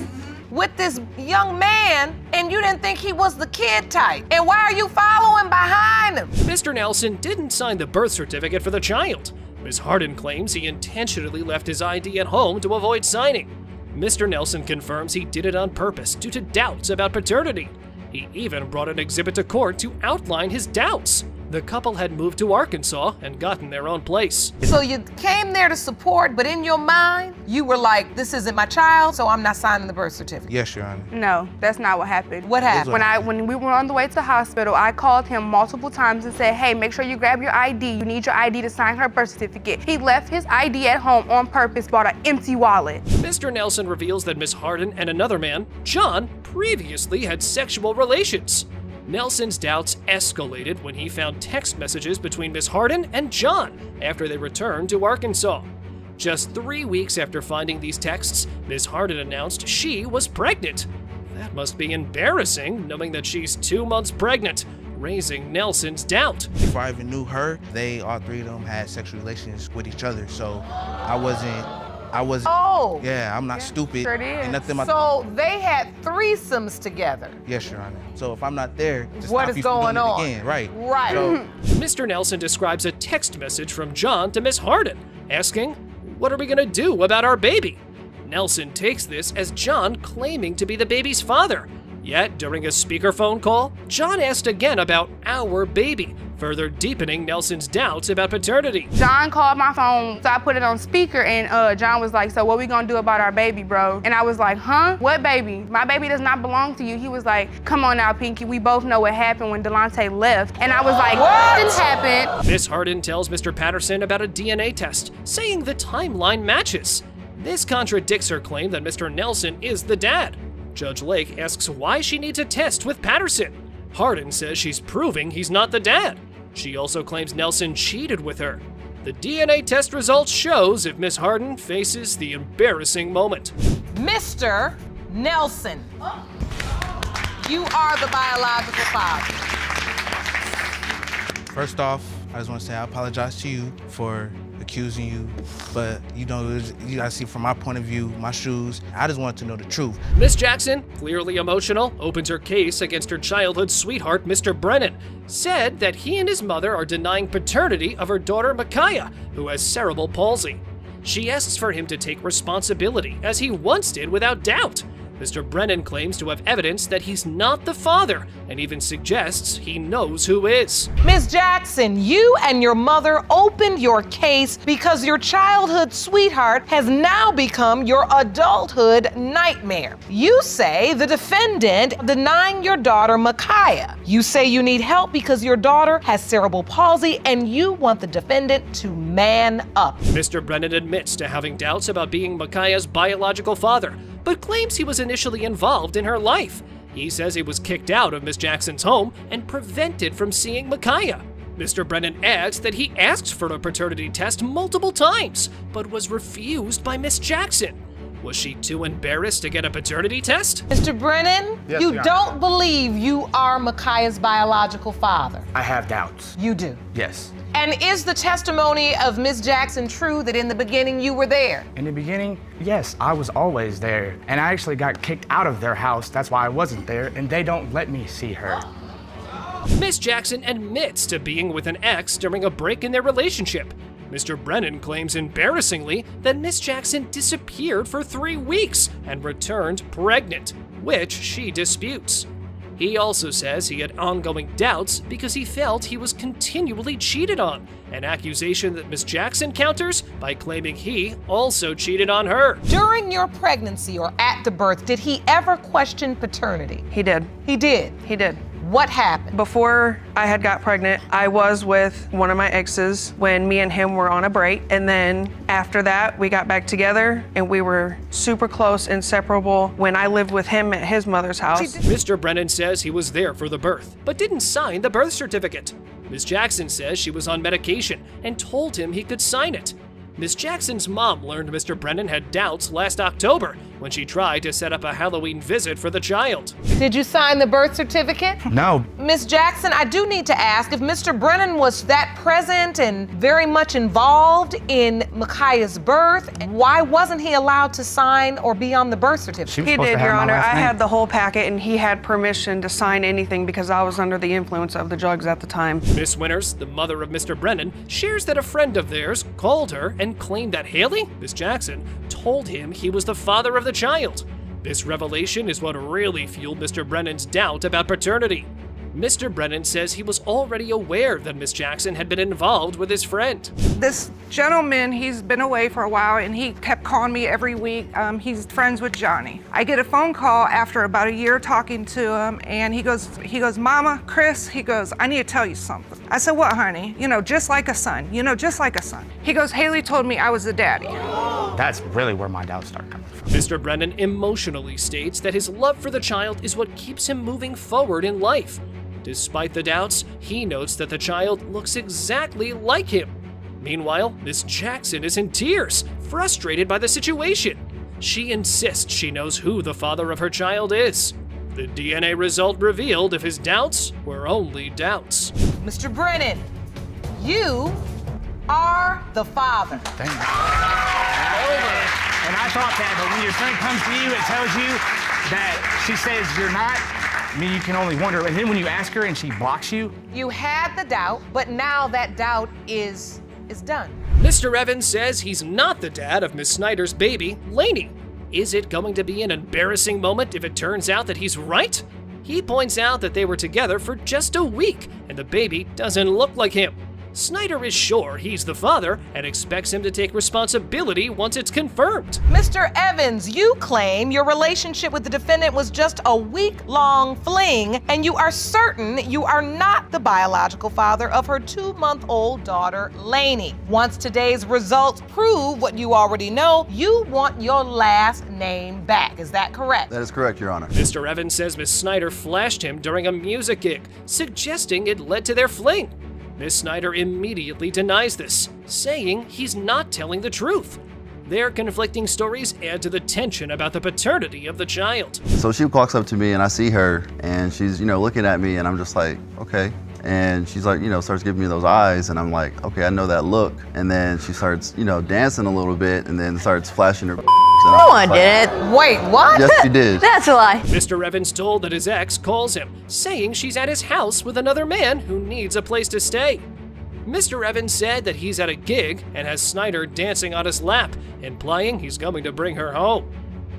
with this young man and you didn't think he was the kid type? And why are you following behind him? Mr. Nelson didn't sign the birth certificate for the child. Ms. Harden claims he intentionally left his ID at home to avoid signing. Mr. Nelson confirms he did it on purpose due to doubts about paternity. He even brought an exhibit to court to outline his doubts. The couple had moved to Arkansas and gotten their own place. So you came there to support, but in your mind, you were like, this isn't my child, so I'm not signing the birth certificate. Yes, Your Honor. No, that's not what happened. What happened? When we were on the way to the hospital, I called him multiple times and said, hey, make sure you grab your ID. You need your ID to sign her birth certificate. He left his ID at home on purpose, bought an empty wallet. Mr. Nelson reveals that Ms. Harden and another man, John, previously had sexual relations. Nelson's doubts escalated when he found text messages between Ms. Harden and John after they returned to Arkansas. Just 3 weeks after finding these texts, Ms. Harden announced she was pregnant. That must be embarrassing, knowing that she's 2 months pregnant, raising Nelson's doubt. Before I even knew her, all three of them had sexual relations with each other, so I wasn't, Oh. Yeah, I'm not stupid. Sure did. And nothing So they had threesomes together. Yes, Your Honor. So if I'm not there, to What stop is you from going doing it on? again, right? Right. So, Mr. Nelson describes a text message from John to Ms. Harden, asking, "What are we gonna do about our baby?" Nelson takes this as John claiming to be the baby's father. Yet, during a speakerphone call, John asked again about our baby, further deepening Nelson's doubts about paternity. John called my phone, so I put it on speaker, and John was like, so what we gonna do about our baby, bro? And I was like, huh? What baby? My baby does not belong to you. He was like, come on now, Pinky, we both know what happened when Delonte left. And I was like, what didn't happen? Miss Harden tells Mr. Patterson about a DNA test, saying the timeline matches. This contradicts her claim that Mr. Nelson is the dad. Judge Lake asks why she needs a test with Patterson. Harden says she's proving he's not the dad. She also claims Nelson cheated with her. The DNA test results shows if Miss Harden faces the embarrassing moment. Mr. Nelson, you are the biological father. first off, I just want to say I apologize to you for accusing you, but you gotta see from my point of view, my shoes, I just wanted to know the truth. Miss Jackson, clearly emotional, opens her case against her childhood sweetheart, Mr. Brennan, said that he and his mother are denying paternity of her daughter, Micaiah, who has cerebral palsy. She asks for him to take responsibility, as he once did without doubt. Mr. Brennan claims to have evidence that he's not the father, and even suggests he knows who is. Ms. Jackson, you and your mother opened your case because your childhood sweetheart has now become your adulthood nightmare. You say the defendant denying your daughter Micaiah. You say you need help because your daughter has cerebral palsy and you want the defendant to man up. Mr. Brennan admits to having doubts about being Micaiah's biological father, but claims he was initially involved in her life. He says he was kicked out of Miss Jackson's home and prevented from seeing Micaiah. Mr. Brennan adds that he asked for a paternity test multiple times, but was refused by Miss Jackson. Was she too embarrassed to get a paternity test? Mr. Brennan, Yes, you Your don't believe you are Micaiah's biological father. I have doubts. You do? Yes. And is the testimony of Miss Jackson true that in the beginning you were there? In the beginning, yes, I was always there. And I actually got kicked out of their house. That's why I wasn't there, and they don't let me see her. Miss Jackson admits to being with an ex during a break in their relationship. Mr. Brennan claims embarrassingly that Miss Jackson disappeared for 3 weeks and returned pregnant, which she disputes. He also says he had ongoing doubts because he felt he was continually cheated on, an accusation that Miss Jackson counters by claiming he also cheated on her. During your pregnancy or at the birth, did he ever question paternity? He did. He did? He did. What happened? Before I had got pregnant, I was with one of my exes when me and him were on a break. And then after that, we got back together and we were super close, inseparable when I lived with him at his mother's house. Mr. Brennan says he was there for the birth, but didn't sign the birth certificate. Ms. Jackson says she was on medication and told him he could sign it. Ms. Jackson's mom learned Mr. Brennan had doubts last October when she tried to set up a Halloween visit for the child. Did you sign the birth certificate? No. Ms. Jackson, I do need to ask if Mr. Brennan was that present and very much involved in Micaiah's birth, why wasn't he allowed to sign or be on the birth certificate? He did, Your Honor. I had the whole packet and he had permission to sign anything because I was under the influence of the drugs at the time. Miss Winters, the mother of Mr. Brennan, shares that a friend of theirs called her and claimed that Haley, Miss Jackson, told him he was the father of the child. This revelation is what really fueled Mr. Brennan's doubt about paternity. Mr. Brennan says he was already aware that Miss Jackson had been involved with his friend. This gentleman, he's been away for a while and he kept calling me every week. He's friends with Johnny. I get a phone call after about a year talking to him and he goes, Mama, Chris, he goes, I need to tell you something. I said, what, honey? You know, just like a son, just like a son. He goes, Haley told me I was the daddy. That's really where my doubts start coming from. Mr. Brennan emotionally states that his love for the child is what keeps him moving forward in life. Despite the doubts, he notes that the child looks exactly like him. Meanwhile, Miss Jackson is in tears, frustrated by the situation. She insists she knows who the father of her child is. The DNA result revealed if his doubts were only doubts. Mr. Brennan, you are the father. Thank you. And I thought that, but when your friend comes to you, it tells you that she says you're not. I mean, you can only wonder. And then when you ask her and she blocks you. You had the doubt, but now that doubt is done. Mr. Evans says he's not the dad of Miss Snyder's baby, Lainey. Is it going to be an embarrassing moment if it turns out that he's right? He points out that they were together for just a week, and the baby doesn't look like him. Snyder is sure he's the father and expects him to take responsibility once it's confirmed. Mr. Evans, you claim your relationship with the defendant was just a week-long fling, and you are certain you are not the biological father of her 2-month-old daughter, Lainey. Once today's results prove what you already know, you want your last name back. Is that correct? That is correct, Your Honor. Mr. Evans says Miss Snyder flashed him during a music gig, suggesting it led to their fling. Miss Snyder immediately denies this, saying he's not telling the truth. Their conflicting stories add to the tension about the paternity of the child. So she walks up to me and I see her and she's, looking at me and I'm just like, okay. And she's like, starts giving me those eyes and I'm like, okay, I know that look. And then she starts, dancing a little bit and then starts flashing her. No one did. Wait, what? Yes, she did. That's a lie. Mr. Evans told that his ex calls him, saying she's at his house with another man who needs a place to stay. Mr. Evans said that he's at a gig and has Snyder dancing on his lap, implying he's going to bring her home.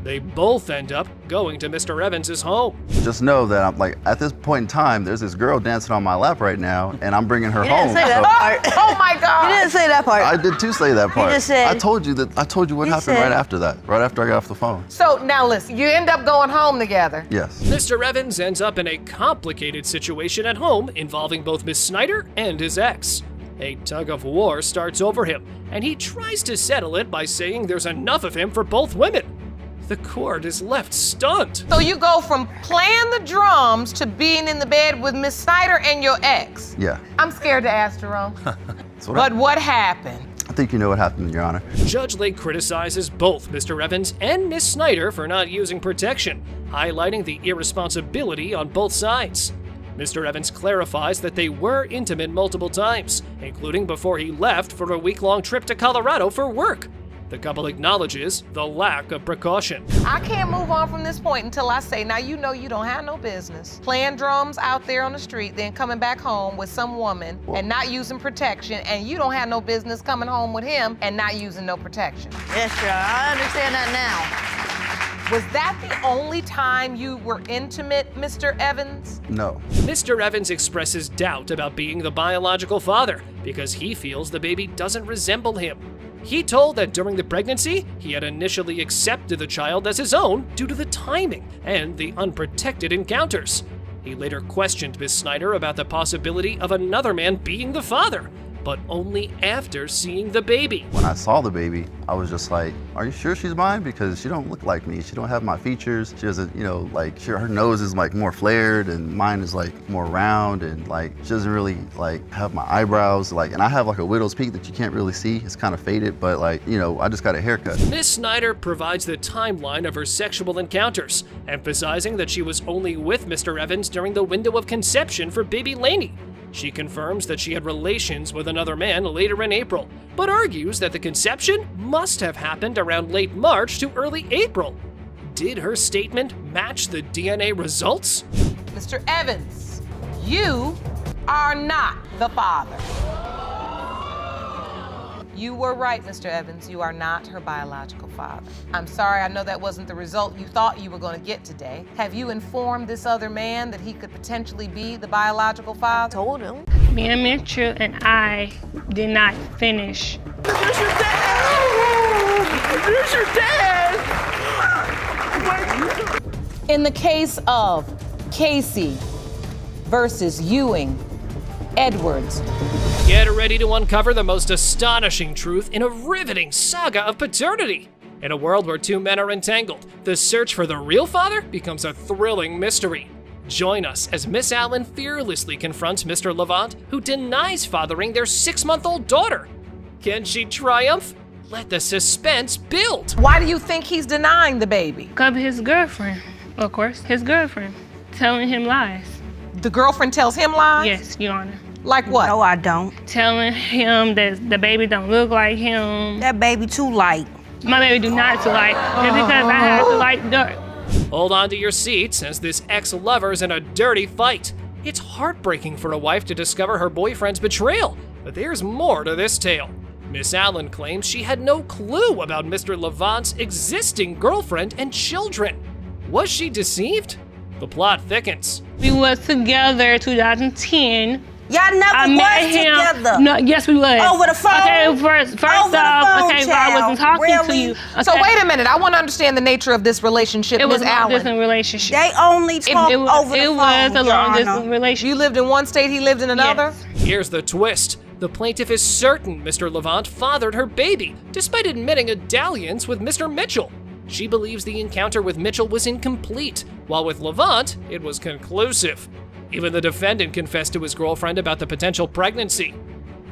They both end up going to Mr. Evans's home. Just know that I'm like, at this point in time, there's this girl dancing on my lap right now, and I'm bringing her home. You didn't say that part. Oh my God! You didn't say that part. I did too say that part. You just said. I told you what happened right after that, right after I got off the phone. So now listen, you end up going home together. Yes. Mr. Evans ends up in a complicated situation at home involving both Miss Snyder and his ex. A tug of war starts over him, and he tries to settle it by saying there's enough of him for both women. The court is left stunned. So you go from playing the drums to being in the bed with Miss Snyder and your ex. Yeah. I'm scared to ask Jerome. But what happened? I think you know what happened, Your Honor. Judge Lake criticizes both Mr. Evans and Miss Snyder for not using protection, highlighting the irresponsibility on both sides. Mr. Evans clarifies that they were intimate multiple times, including before he left for a week-long trip to Colorado for work. The couple acknowledges the lack of precaution. I can't move on from this point until I say, now you know you don't have no business playing drums out there on the street, then coming back home with some woman and not using protection, and you don't have no business coming home with him and not using no protection. Yes, sir. I understand that Was that the only time you were intimate, Mr. Evans? No. Mr. Evans expresses doubt about being the biological father because he feels the baby doesn't resemble him. He told that during the pregnancy, he had initially accepted the child as his own due to the timing and the unprotected encounters. He later questioned Ms. Snyder about the possibility of another man being the father, but only after seeing the baby. When I saw the baby, I was just like, are you sure she's mine? Because she don't look like me. She don't have my features. She doesn't, her nose is like more flared and mine is like more round and like she doesn't really like have my eyebrows. And I have like a widow's peak that you can't really see. It's kind of faded, but I just got a haircut. Ms. Snyder provides the timeline of her sexual encounters, emphasizing that she was only with Mr. Evans during the window of conception for baby Laney. She confirms that she had relations with another man later in April, but argues that the conception must have happened around late March to early April. Did her statement match the DNA results? Mr. Evans, you are not the father. You were right, Mr. Evans. You are not her biological father. I'm sorry, I know that wasn't the result you thought you were going to get today. Have you informed this other man that he could potentially be the biological father? Told him. Me and Mitchell and I did not finish. There's your dad! There's your dad! In the case of Casey versus Ewing, Edwards. Get ready to uncover the most astonishing truth in a riveting saga of paternity. In a world where two men are entangled, the search for the real father becomes a thrilling mystery. Join us as Miss Allen fearlessly confronts Mr. Levant, who denies fathering their 6-month-old daughter. Can she triumph? Let the suspense build. Why do you think he's denying the baby? Because of his girlfriend, of course. His girlfriend telling him lies. The girlfriend tells him lies? Yes, Your Honor. Like what? No, I don't. Telling him that the baby don't look like him. That baby too light. My baby do not too light. Just because I have to like dirt. Hold on to your seats as this ex-lover's in a dirty fight. It's heartbreaking for a wife to discover her boyfriend's betrayal, but there's more to this tale. Miss Allen claims she had no clue about Mr. Levant's existing girlfriend and children. Was she deceived? The plot thickens. We was together 2010. Y'all never was together. No, yes, we was. Over the phone? Okay, first off, I wasn't talking to you. Okay. So wait a minute, I want to understand the nature of this relationship, It was Ms. a Allen. long-distance relationship. They only talk over the phone, It was a long-distance relationship. You lived in one state, he lived in another? Yes. Here's the twist. The plaintiff is certain Mr. Levant fathered her baby, despite admitting a dalliance with Mr. Mitchell. She believes the encounter with Mitchell was incomplete, while with Levant, it was conclusive. Even the defendant confessed to his girlfriend about the potential pregnancy.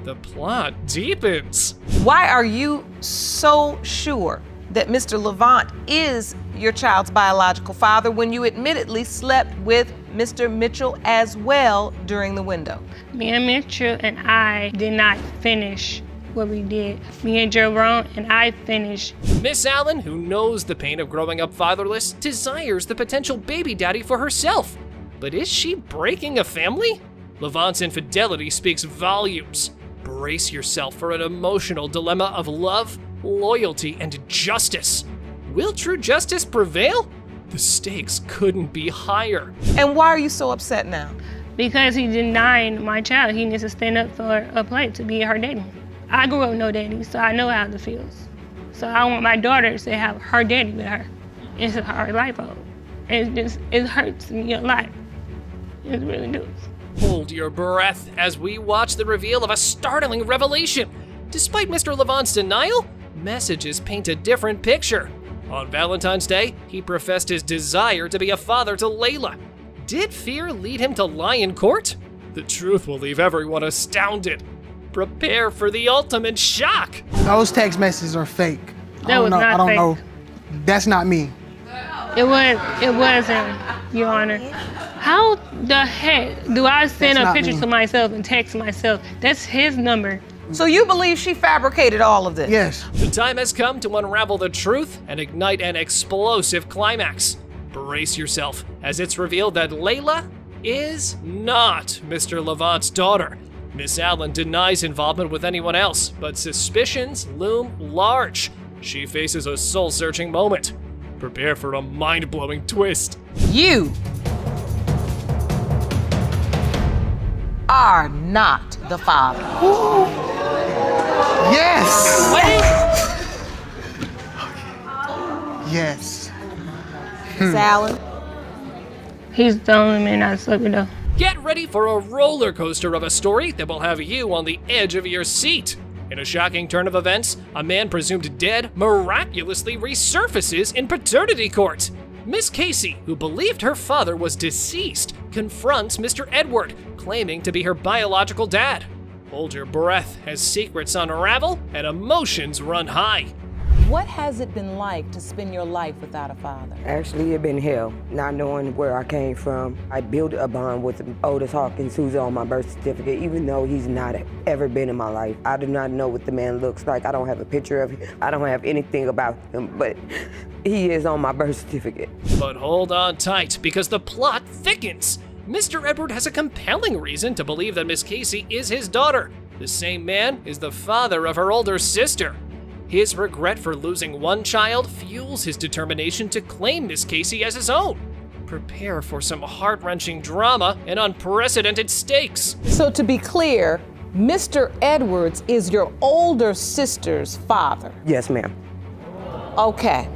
The plot deepens. Why are you so sure that Mr. Levant is your child's biological father when you admittedly slept with Mr. Mitchell as well during the window? Me and Mitchell and I did not finish what we did. Me and Jerome and I finished. Miss Allen, who knows the pain of growing up fatherless, desires the potential baby daddy for herself. But is she breaking a family? Levant's infidelity speaks volumes. Brace yourself for an emotional dilemma of love, loyalty, and justice. Will true justice prevail? The stakes couldn't be higher. And why are you so upset now? Because he denied my child. He needs to stand up for a place to be her daddy. I grew up with no daddy, so I know how it feels. So I want my daughter to have her daddy with her. It's a hard life. It hurts me a lot. It really does. Hold your breath as we watch the reveal of a startling revelation. Despite Mr. Levant's denial, messages paint a different picture. On Valentine's Day, he professed his desire to be a father to Layla. Did fear lead him to lie in court? The truth will leave everyone astounded. Prepare for the ultimate shock. Those text messages are fake. That was not I don't fake. know. That's not me. It wasn't, Your Honor. How the heck do I send That's a not picture me. to myself and text myself? That's his number. So you believe she fabricated all of this? Yes. The time has come to unravel the truth and ignite an explosive climax. Brace yourself as it's revealed that Layla is not Mr. Levant's daughter. Miss Allen denies involvement with anyone else, but suspicions loom large. She faces a soul-searching moment. Prepare for a mind-blowing twist. You are not the father. Yes! Wait. Yes. Miss Allen? He's the only man I slept with, though. Get ready for a roller coaster of a story that will have you on the edge of your seat. In a shocking turn of events, a man presumed dead miraculously resurfaces in paternity court. Miss Casey, who believed her father was deceased, confronts Mr. Edward, claiming to be her biological dad. Hold your breath as secrets unravel and emotions run high. What has it been like to spend your life without a father? Actually, it been hell, not knowing where I came from. I built a bond with Otis Hawkins, who's on my birth certificate, even though he's not ever been in my life. I do not know what the man looks like. I don't have a picture of him. I don't have anything about him, but he is on my birth certificate. But hold on tight, because the plot thickens. Mr. Edward has a compelling reason to believe that Miss Casey is his daughter. The same man is the father of her older sister. His regret for losing one child fuels his determination to claim Miss Casey as his own. Prepare for some heart-wrenching drama and unprecedented stakes. So to be clear, Mr. Edwards is your older sister's father. Yes, ma'am. Okay.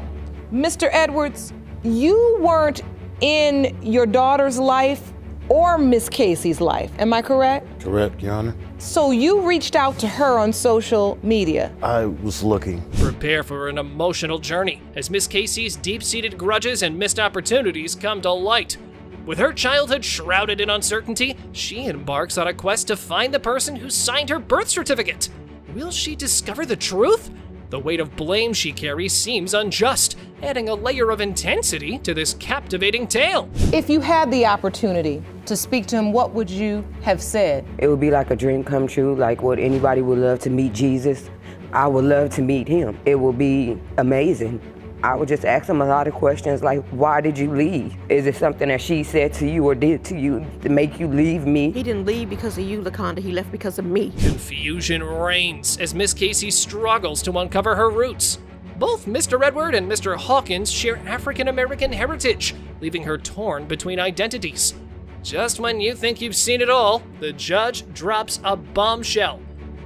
Mr. Edwards, you weren't in your daughter's life or Miss Casey's life, am I correct? Correct, Your Honor. So you reached out to her on social media. I was looking. Prepare for an emotional journey as Miss Casey's deep-seated grudges and missed opportunities come to light. With her childhood shrouded in uncertainty, she embarks on a quest to find the person who signed her birth certificate. Will she discover the truth? The weight of blame she carries seems unjust, adding a layer of intensity to this captivating tale. If you had the opportunity to speak to him, what would you have said? It would be like a dream come true, like what anybody would love to meet Jesus. I would love to meet him. It would be amazing. I would just ask him a lot of questions like, why did you leave? Is it something that she said to you or did to you to make you leave me? He didn't leave because of you, LaConda. He left because of me. Confusion reigns as Miss Casey struggles to uncover her roots. Both Mr. Edward and Mr. Hawkins share African-American heritage, leaving her torn between identities. Just when you think you've seen it all, the judge drops a bombshell.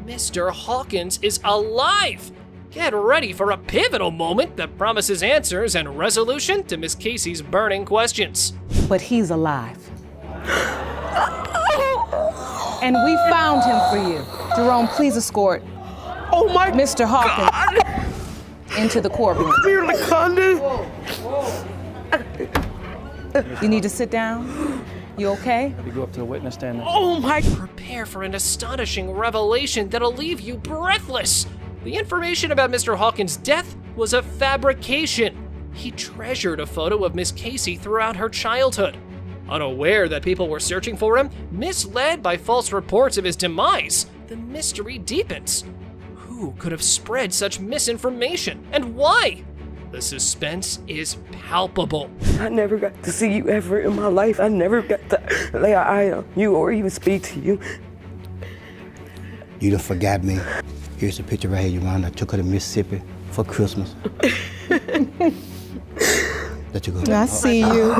Mr. Hawkins is alive! Get ready for a pivotal moment that promises answers and resolution to Miss Casey's burning questions. But he's alive. And we found him for you. Jerome, please escort Mr. Hawkins into the courtroom. You need to sit down? You okay? You go up to the witness stand. Oh my! Prepare for an astonishing revelation that'll leave you breathless. The information about Mr. Hawkins' death was a fabrication. He treasured a photo of Miss Casey throughout her childhood. Unaware that people were searching for him, misled by false reports of his demise, the mystery deepens. Who could have spread such misinformation, and why? The suspense is palpable. I never got to see you ever in my life. I never got to lay an eye on you or even speak to you. You done forgot me. Here's a picture right here, Your Honor. I took her to Mississippi for Christmas. Let you go. I see you.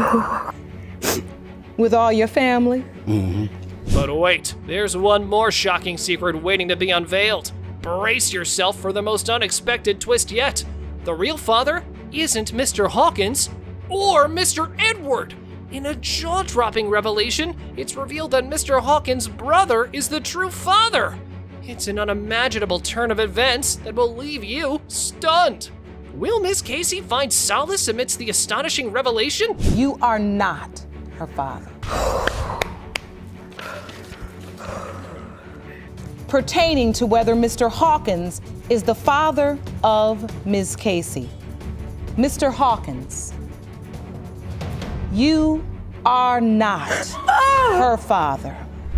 With all your family. Mm-hmm. But wait, there's one more shocking secret waiting to be unveiled. Brace yourself for the most unexpected twist yet. The real father isn't Mr. Hawkins or Mr. Edward. In a jaw-dropping revelation, it's revealed that Mr. Hawkins' brother is the true father. It's an unimaginable turn of events that will leave you stunned. Will Miss Casey find solace amidst the astonishing revelation? You are not her father. Pertaining to whether Mr. Hawkins is the father of Ms. Casey. Mr. Hawkins, you are not her father.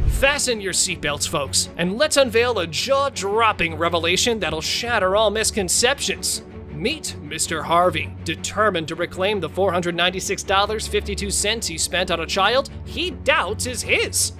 Fasten your seatbelts, folks, and let's unveil a jaw-dropping revelation that'll shatter all misconceptions. Meet Mr. Harvey, determined to reclaim the $496.52 he spent on a child he doubts is his.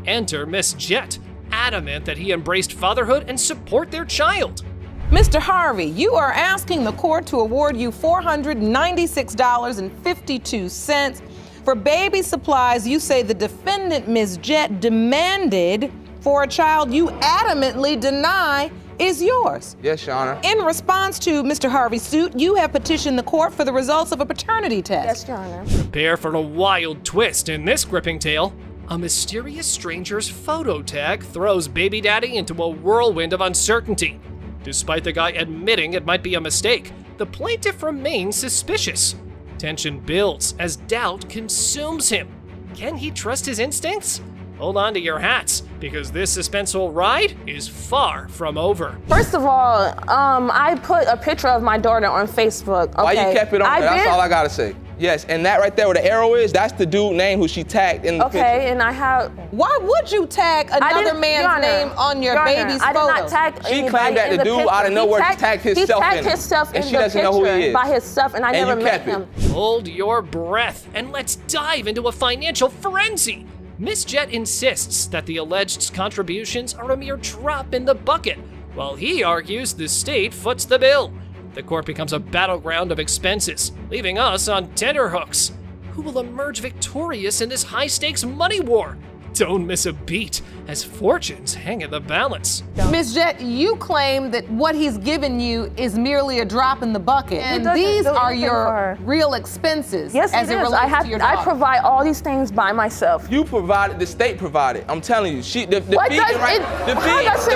Enter Miss Jet, adamant that he embraced fatherhood and support their child. Mr. Harvey, you are asking the court to award you $496.52 for baby supplies you say the defendant, Ms. Jett, demanded for a child you adamantly deny is yours. Yes, Your Honor. In response to Mr. Harvey's suit, you have petitioned the court for the results of a paternity test. Yes, Your Honor. Prepare for a wild twist in this gripping tale. A mysterious stranger's photo tag throws baby daddy into a whirlwind of uncertainty. Despite the guy admitting it might be a mistake, the plaintiff remains suspicious. Tension builds as doubt consumes him. Can he trust his instincts? Hold on to your hats, because this suspenseful ride is far from over. First of all, I put a picture of my daughter on Facebook. Okay? Why you kept it on there? That's all I gotta say. Yes, and that right there where the arrow is, that's the dude name who she tagged in the picture. Okay, and I have... Why would you tag another man's name on your baby's photo? I did not tag She claimed that the dude out of nowhere tagged himself in it. He tagged himself in and she the doesn't know who he picture is. by himself, and I never met him. Hold your breath, and let's dive into a financial frenzy. Miss Jett insists that the alleged contributions are a mere drop in the bucket, while he argues the state foots the bill. The court becomes a battleground of expenses, leaving us on tenterhooks. Who will emerge victorious in this high-stakes money war? Don't miss a beat, as fortunes hang in the balance. Ms. Jett, you claim that what he's given you is merely a drop in the bucket. And these are your real expenses. Yes, as it is. relates to your I daughter. provide all these things by myself. You provided, the state provided. I'm telling you, the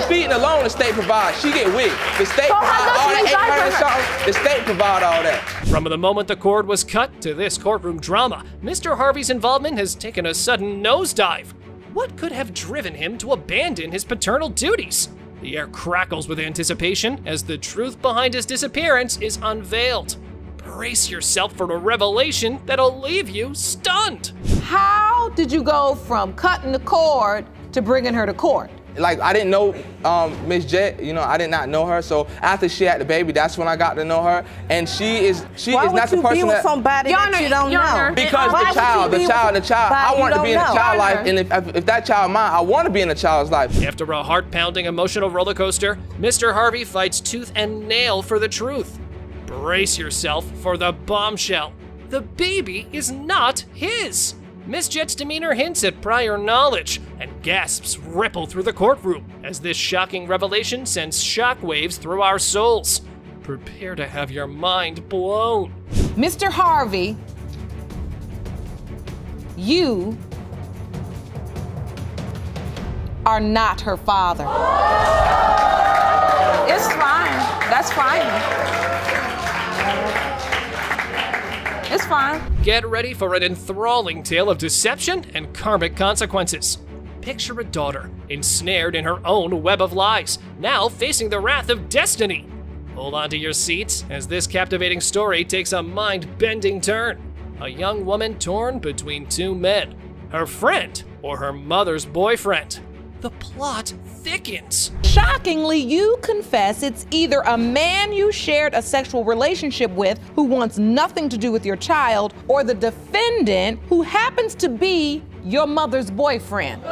feeding alone, the state provides. She get wigged. The state provides all that 800 something. The state provide all that. From the moment the cord was cut to this courtroom drama, Mr. Harvey's involvement has taken a sudden nosedive. What could have driven him to abandon his paternal duties? The air crackles with anticipation as the truth behind his disappearance is unveiled. Brace yourself for a revelation that'll leave you stunned. How did you go from cutting the cord to bringing her to court? Like, I didn't know Miss Jett, I did not know her. So after she had the baby, that's when I got to know her. And she is not the person that... somebody that you don't know? Because the child, I want to be in a child's life. And if that child mine, I want to be in a child's life. After a heart-pounding emotional roller coaster, Mr. Harvey fights tooth and nail for the truth. Brace yourself for the bombshell. The baby is not his. Miss Jett's demeanor hints at prior knowledge, and gasps ripple through the courtroom as this shocking revelation sends shockwaves through our souls. Prepare to have your mind blown. Mr. Harvey, you are not her father. It's fine. That's fine. It's fine. Get ready for an enthralling tale of deception and karmic consequences. Picture a daughter ensnared in her own web of lies, now facing the wrath of destiny. Hold on to your seats as this captivating story takes a mind-bending turn. A young woman torn between two men, her friend or her mother's boyfriend. The plot thickens. Shockingly, you confess it's either a man you shared a sexual relationship with who wants nothing to do with your child, or the defendant who happens to be your mother's boyfriend.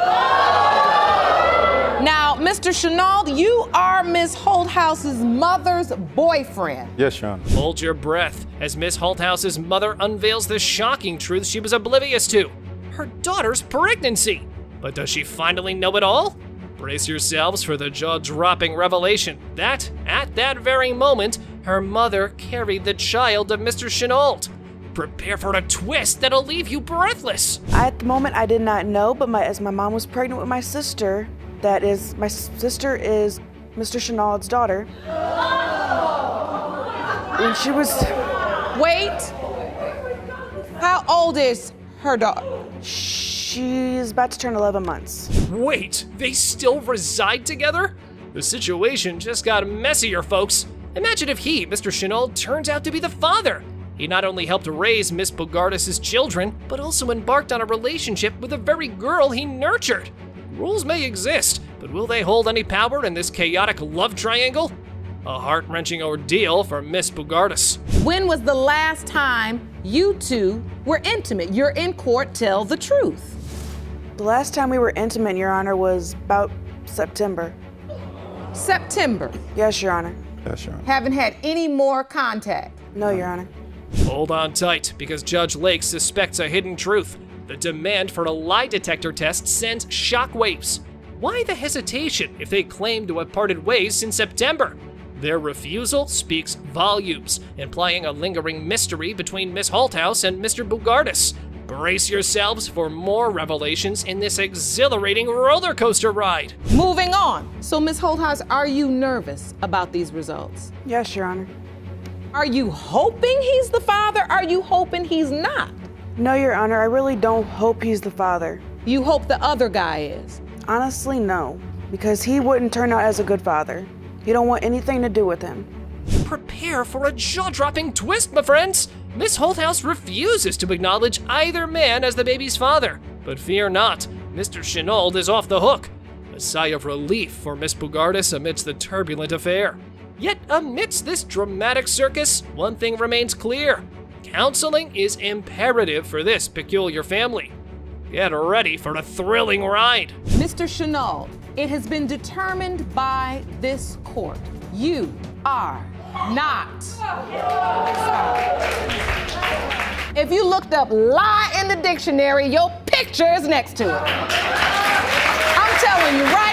Now, Mr. Chenault, you are Ms. Holthouse's mother's boyfriend. Yes, Your Honor. Hold your breath as Miss Holthouse's mother unveils the shocking truth she was oblivious to. Her daughter's pregnancy. But does she finally know it all? Brace yourselves for the jaw-dropping revelation that, at that very moment, her mother carried the child of Mr. Chenault. Prepare for a twist that'll leave you breathless. At the moment, I did not know, but as my mom was pregnant with my sister, my sister is Mr. Chenault's daughter. And she was... Wait. How old is her daughter? She's about to turn 11 months. Wait, they still reside together? The situation just got messier, folks. Imagine if he, Mr. Chenault, turns out to be the father. He not only helped raise Miss Bogardus' children, but also embarked on a relationship with the very girl he nurtured. Rules may exist, but will they hold any power in this chaotic love triangle? A heart-wrenching ordeal for Miss Bogardus. When was the last time you two were intimate? You're in court, tell the truth. The last time we were intimate, Your Honor, was about September. September? Yes, Your Honor. Yes, Your Honor. Haven't had any more contact? No, Your Honor. Hold on tight, because Judge Lake suspects a hidden truth. The demand for a lie detector test sends shockwaves. Why the hesitation if they claim to have parted ways since September? Their refusal speaks volumes, implying a lingering mystery between Miss Holthouse and Mr. Bugardis. Brace yourselves for more revelations in this exhilarating roller coaster ride. Moving on. So, Miss Holthouse, are you nervous about these results? Yes, Your Honor. Are you hoping he's the father? Are you hoping he's not? No, Your Honor, I really don't hope he's the father. You hope the other guy is? Honestly, no, because he wouldn't turn out as a good father. You don't want anything to do with him. Prepare for a jaw-dropping twist, my friends. Miss Holthouse refuses to acknowledge either man as the baby's father. But fear not, Mr. Chenault is off the hook. A sigh of relief for Miss Bugardis amidst the turbulent affair. Yet amidst this dramatic circus, one thing remains clear. Counseling is imperative for this peculiar family. Get ready for a thrilling ride. Mr. Chenault, it has been determined by this court. You are not. If you looked up lie in the dictionary, your picture is next to it. I'm telling you right